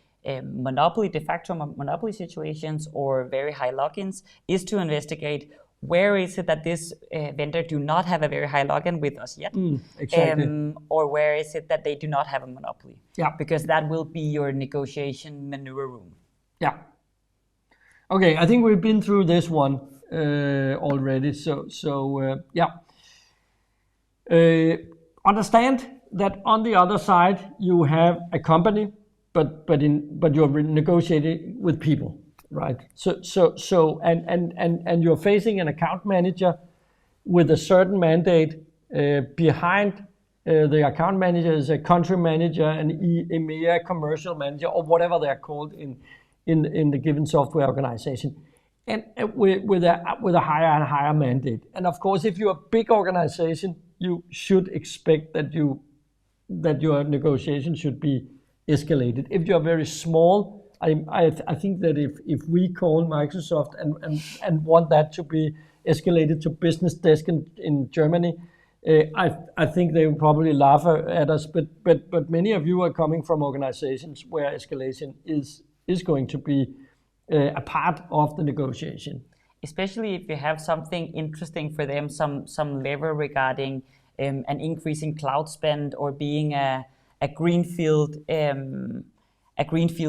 facto monopoly situations or very high lock-ins is to investigate where is it that this vendor do not have a very high lock-in with us yet, exactly. Or where is it that they do not have a monopoly? Yeah, because that will be your negotiation maneuver room. Yeah. Okay, I think we've been through this one already. So understand that on the other side you have a company, but you're negotiating with people, right? So and you're facing an account manager with a certain mandate. Behind the account manager is a country manager, an EMEA commercial manager, or whatever they're called in the given software organization, and with a higher and higher mandate. And of course, if you're a big organization, you should expect that your negotiation should be escalated. If you're very small, I think that if we call Microsoft and want that to be escalated to business desk in Germany, I think they will probably laugh at us. But many of you are coming from organizations where escalation is going to be a part of the negotiation. Especially if you have something interesting for them, some lever regarding an increasing cloud spend or being a greenfield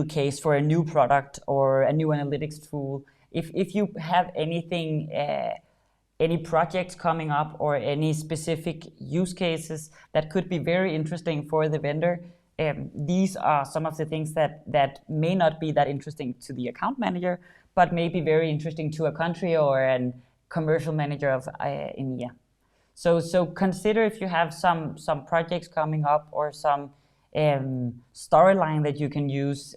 case for a new product or a new analytics tool. If you have anything, any projects coming up or any specific use cases that could be very interesting for the vendor, these are some of the things that may not be that interesting to the account manager, but may be very interesting to a country or a commercial manager of EMEA. So consider if you have some projects coming up or some storyline that you can use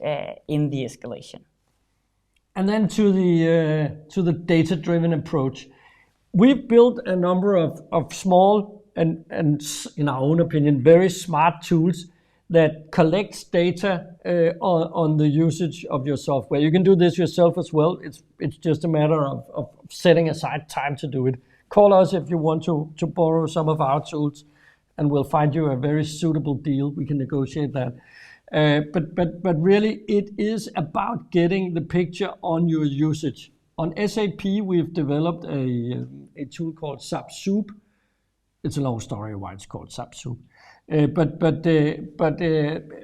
in the escalation. And then to the data-driven approach. We've built a number of small and in our own opinion, very smart tools that collects data on the usage of your software. You can do this yourself as well. It's just a matter of setting aside time to do it. Call us if you want to borrow some of our tools, and we'll find you a very suitable deal. We can negotiate that. But really, it is about getting the picture on your usage. On SAP, we've developed a tool called SAP Soup. It's a long story why it's called SAP Soup. But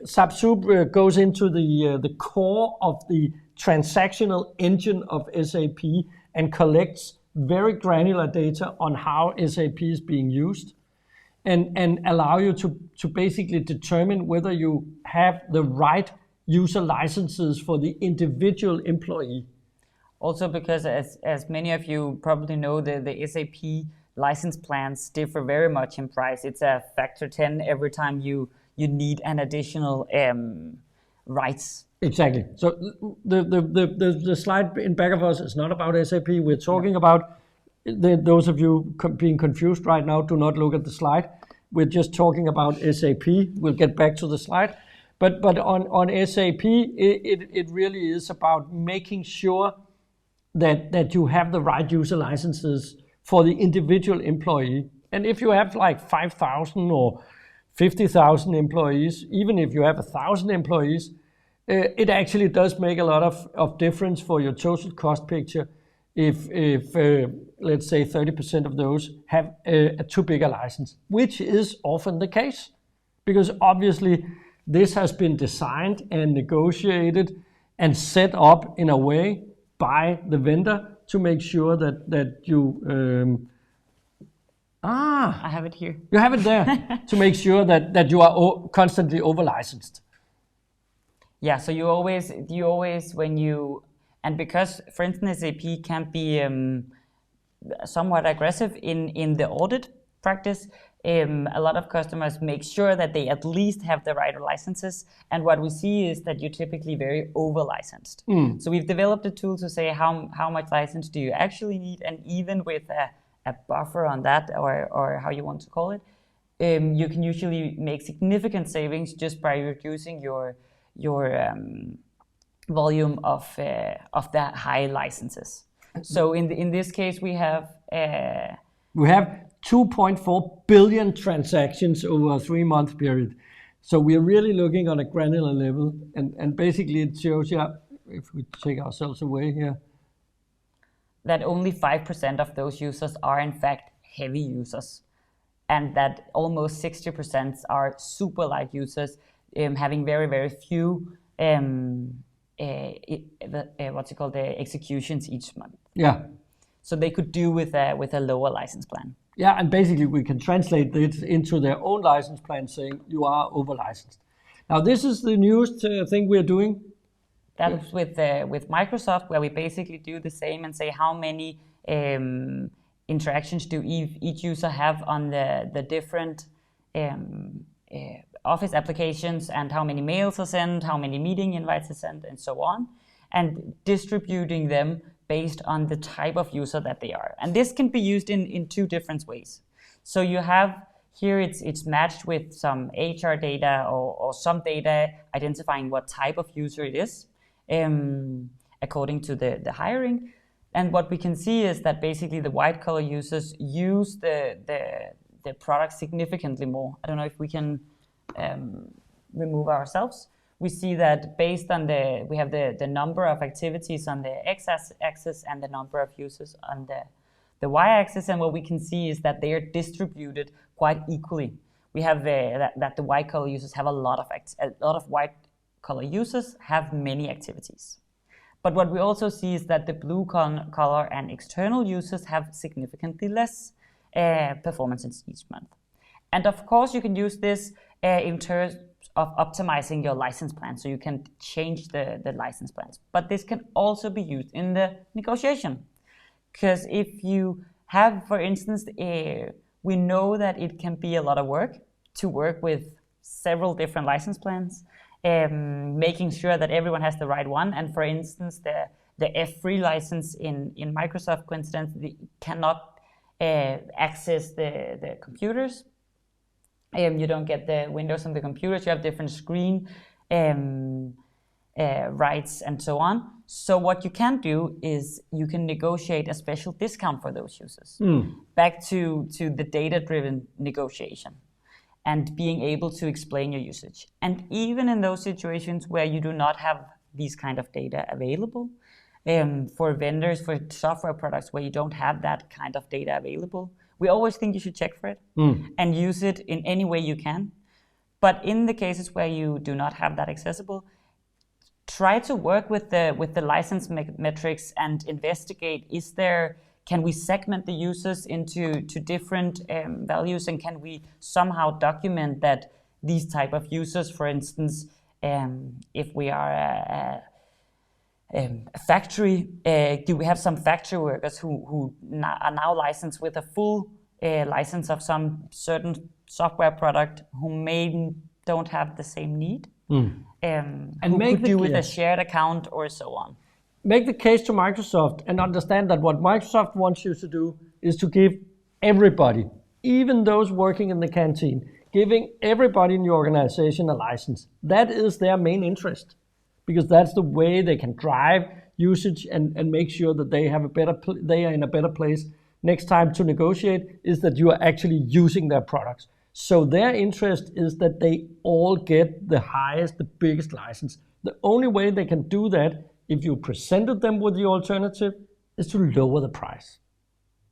SAP Soup goes into the core of the transactional engine of SAP and collects very granular data on how SAP is being used, and allow you to basically determine whether you have the right user licenses for the individual employee. Also because as many of you probably know, the SAP license plans differ very much in price. It's a factor 10 every time you need an additional rights. Exactly. So the slide in back of us is not about SAP. We're talking about those of you being confused right now, do not look at the slide. We're just talking about SAP. We'll get back to the slide. But on SAP, it really is about making sure that you have the right user licenses for the individual employee. And if you have like 5,000 or 50,000 employees, even if you have 1,000 employees, it actually does make a lot of difference for your total cost picture if let's say 30% of those have a too big a license, which is often the case. Because obviously this has been designed and negotiated and set up in a way by the vendor to make sure that you... I have it here. You have it there to make sure that you are constantly over-licensed. Yeah, so you always when you, and because for instance SAP can be somewhat aggressive in the audit practice, a lot of customers make sure that they at least have the right licenses, and what we see is that you're typically very over-licensed. So we've developed a tool to say how much license do you actually need, and even with a buffer on that, or how you want to call it, you can usually make significant savings just by reducing your volume of the high licenses. So in this case, we have 2.4 billion transactions over a 3-month period. So we're really looking on a granular level, and basically it shows you, if we take ourselves away here, that only 5% of those users are in fact heavy users, and that almost 60% are super light users, having very, very few the executions each month. Yeah. So they could do with a lower license plan. Yeah, and basically we can translate it into their own license plan saying you are over-licensed. Now this is the newest thing we're doing. That is with Microsoft, where we basically do the same and say how many interactions do each user have on the different Office applications, and how many mails are sent, how many meeting invites are sent, and so on, and distributing them based on the type of user that they are. And this can be used in 2 different ways. So you have here it's matched with some HR data or some data identifying what type of user it is, according to the hiring. And what we can see is that basically the white collar users use the product significantly more. I don't know if we can remove ourselves. We see that based on we have the number of activities on the x-axis and the number of users on the y-axis, and what we can see is that they are distributed quite equally. We have that the white collar users have a lot of white collar users have many activities. But what we also see is that the blue collar and external users have significantly less performances each month. And of course, you can use this in terms of optimizing your license plan, so you can change the license plans. But this can also be used in the negotiation. Because if you have, for instance, we know that it can be a lot of work to work with several different license plans, making sure that everyone has the right one. And for instance, the F3 license in Microsoft, for instance, cannot access the computers. You don't get the windows on the computers. You have different screen rights and so on. So what you can do is you can negotiate a special discount for those users. Back to the data-driven negotiation and being able to explain your usage. And even in those situations where you do not have these kind of data available, for vendors, for software products where you don't have that kind of data available, we always think you should check for it and use it in any way you can. But in the cases where you do not have that accessible, try to work with the license metrics and investigate, can we segment the users into different values, and can we somehow document that these type of users, for instance, if we are a factory, do we have some factory workers who are now licensed with a full license of some certain software product who don't have the same need, and who could do with a shared account or so on. Make the case to Microsoft and understand that what Microsoft wants you to do is to give everybody, even those working in the canteen, giving everybody in the organization a license. That is their main interest, because that's the way they can drive usage and make sure that they have they are in a better place next time to negotiate, is that you are actually using their products. So their interest is that they all get the highest, the biggest license. The only way they can do that, if you presented them with the alternative, is to lower the price.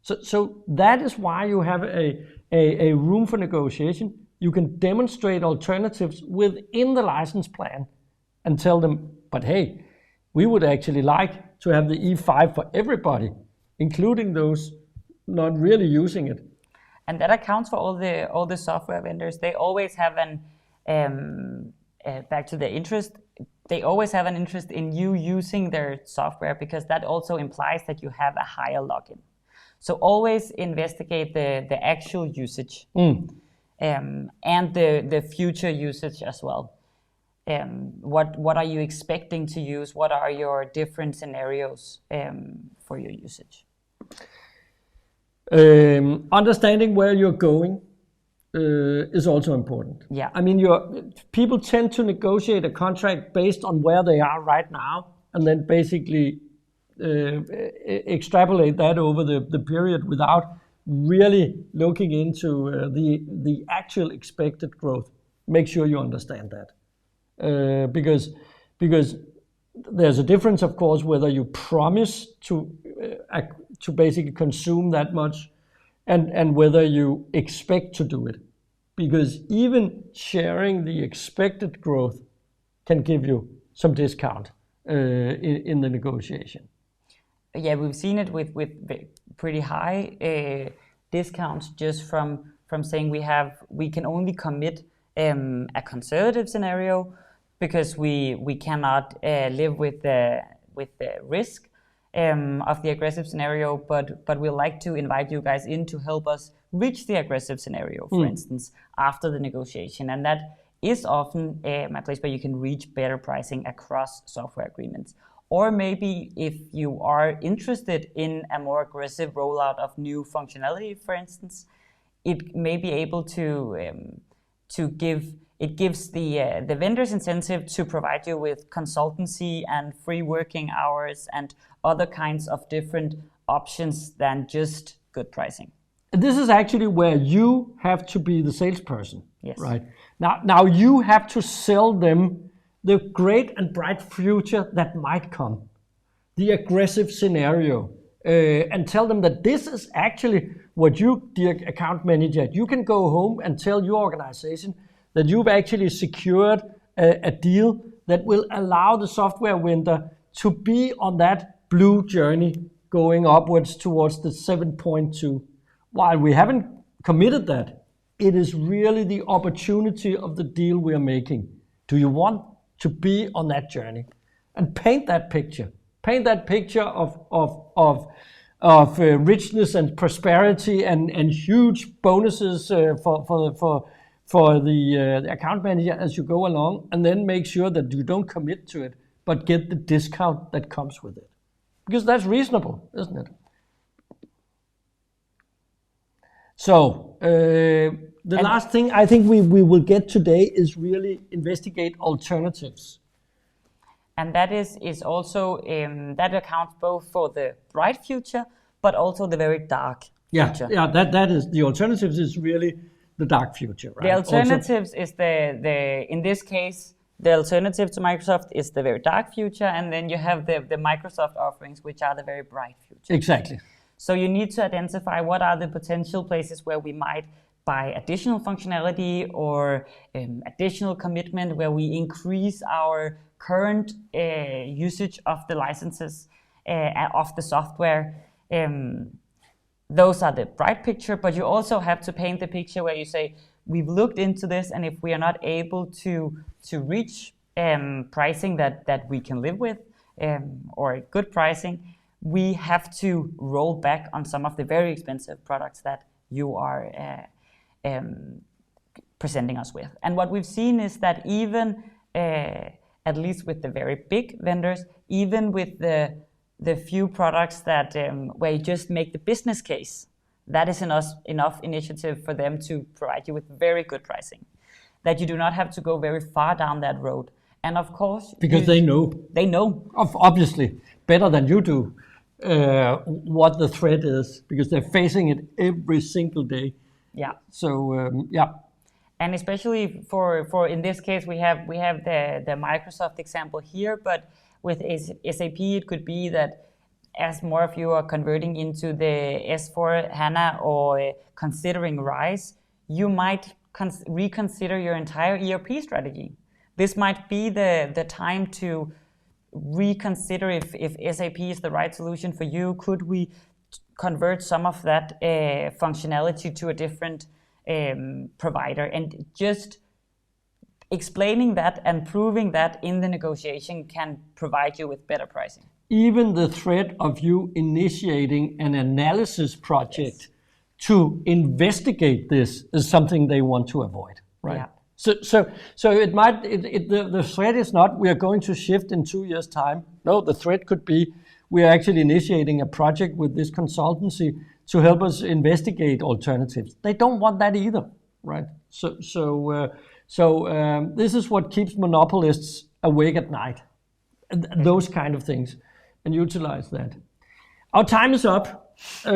So that is why you have a room for negotiation. You can demonstrate alternatives within the license plan and tell them, but hey, we would actually like to have the E5 for everybody, including those not really using it. And that accounts for all the software vendors. They always have back to their interest, they always have an interest in you using their software, because that also implies that you have a higher login. So always investigate the actual usage and the future usage as well. What are you expecting to use? What are your different scenarios for your usage? Understanding where you're going is also important. Yeah. I mean, people tend to negotiate a contract based on where they are right now, and then basically extrapolate that over the period without really looking into the actual expected growth. Make sure you understand that, because there's a difference, of course, whether you promise to basically consume that much and whether you expect to do it. Because even sharing the expected growth can give you some discount in the negotiation. Yeah, we've seen it with pretty high discounts just from saying we can only commit a conservative scenario because we cannot live with the risk of the aggressive scenario, but we'd like to invite you guys in to help us reach the aggressive scenario, for instance, after the negotiation. And that is often a place where you can reach better pricing across software agreements. Or maybe if you are interested in a more aggressive rollout of new functionality, for instance, it may be able gives the vendor's incentive to provide you with consultancy and free working hours and other kinds of different options than just good pricing. This is actually where you have to be the salesperson. Yes. Right. Now you have to sell them the great and bright future that might come, the aggressive scenario, and tell them that this is actually what you, dear account manager, you can go home and tell your organization that you've actually secured a deal that will allow the software vendor to be on that blue journey going upwards towards the 7.2. While we haven't committed that, it is really the opportunity of the deal we are making. Do you want to be on that journey? And paint that picture. Paint that picture of richness and prosperity and huge bonuses for the account manager as you go along, and then make sure that you don't commit to it, but get the discount that comes with it. Because that's reasonable, isn't it? So the last thing I think we will get today is really investigate alternatives. And that is also, that accounts both for the bright future, but also the very dark future. Yeah, that is, the alternatives is really the dark future, right? The alternatives is in this case, the alternative to Microsoft is the very dark future, and then you have the Microsoft offerings, which are the very bright future. Exactly. So you need to identify what are the potential places where we might buy additional functionality or additional commitment, where we increase our current usage of the licenses of the software. Those are the bright picture, but you also have to paint the picture where you say, we've looked into this, and if we are not able to reach pricing that we can live with, or good pricing, we have to roll back on some of the very expensive products that you are presenting us with. And what we've seen is that even, at least with the very big vendors, even with the few products that where you just make the business case that is enough initiative for them to provide you with very good pricing. That you do not have to go very far down that road. And of course, because they know. They know. Obviously, better than you do, what the threat is, because they're facing it every single day. Yeah. So yeah. And especially for in this case, we have the Microsoft example here, but with SAP, it could be that as more of you are converting into the S4 HANA or considering RISE, you might reconsider your entire ERP strategy. This might be the time to reconsider if SAP is the right solution for you. Could we convert some of that functionality to a different provider? And just explaining that and proving that in the negotiation can provide you with better pricing. Even the threat of you initiating an analysis project to investigate this is something they want to avoid, right? Yeah. So it might, the threat is not we are going to shift in 2 years' time. No, the threat could be we are actually initiating a project with this consultancy to help us investigate alternatives. They don't want that either, right? So this is what keeps monopolists awake at night, those kind of things, and utilize that. Our time is up. We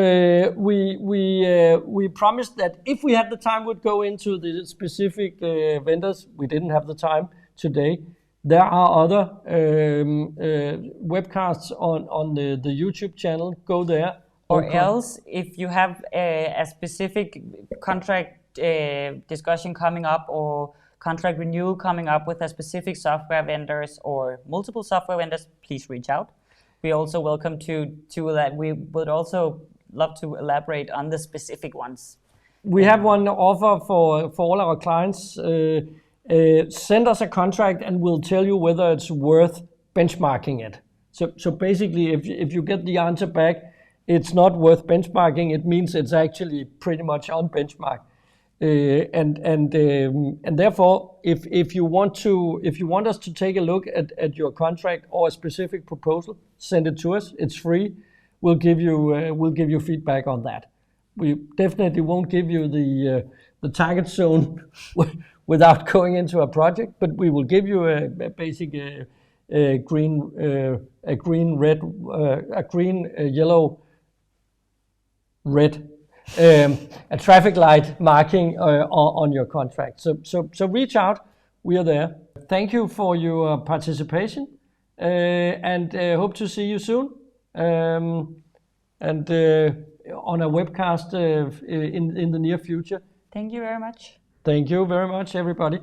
promised that if we had the time, we'd go into the specific vendors. We didn't have the time today. There are other webcasts on the YouTube channel. Go there. Or else, if you have a specific contract discussion coming up or contract renewal coming up with a specific software vendors or multiple software vendors, please reach out. We also welcome to that. We would also love to elaborate on the specific ones. We have one offer for all our clients. Send us a contract and we'll tell you whether it's worth benchmarking it. So basically, if you get the answer back, it's not worth benchmarking, it means it's actually pretty much on benchmark. And therefore, if you want us to take a look at your contract or a specific proposal, send it to us. It's free. We'll give you feedback on that. We definitely won't give you the target zone without going into a project, but we will give you a basic green, red, yellow, red. A traffic light marking on your contract. So reach out. We are there. Thank you for your participation, and hope to see you soon. And on a webcast in the near future. Thank you very much. Thank you very much, everybody.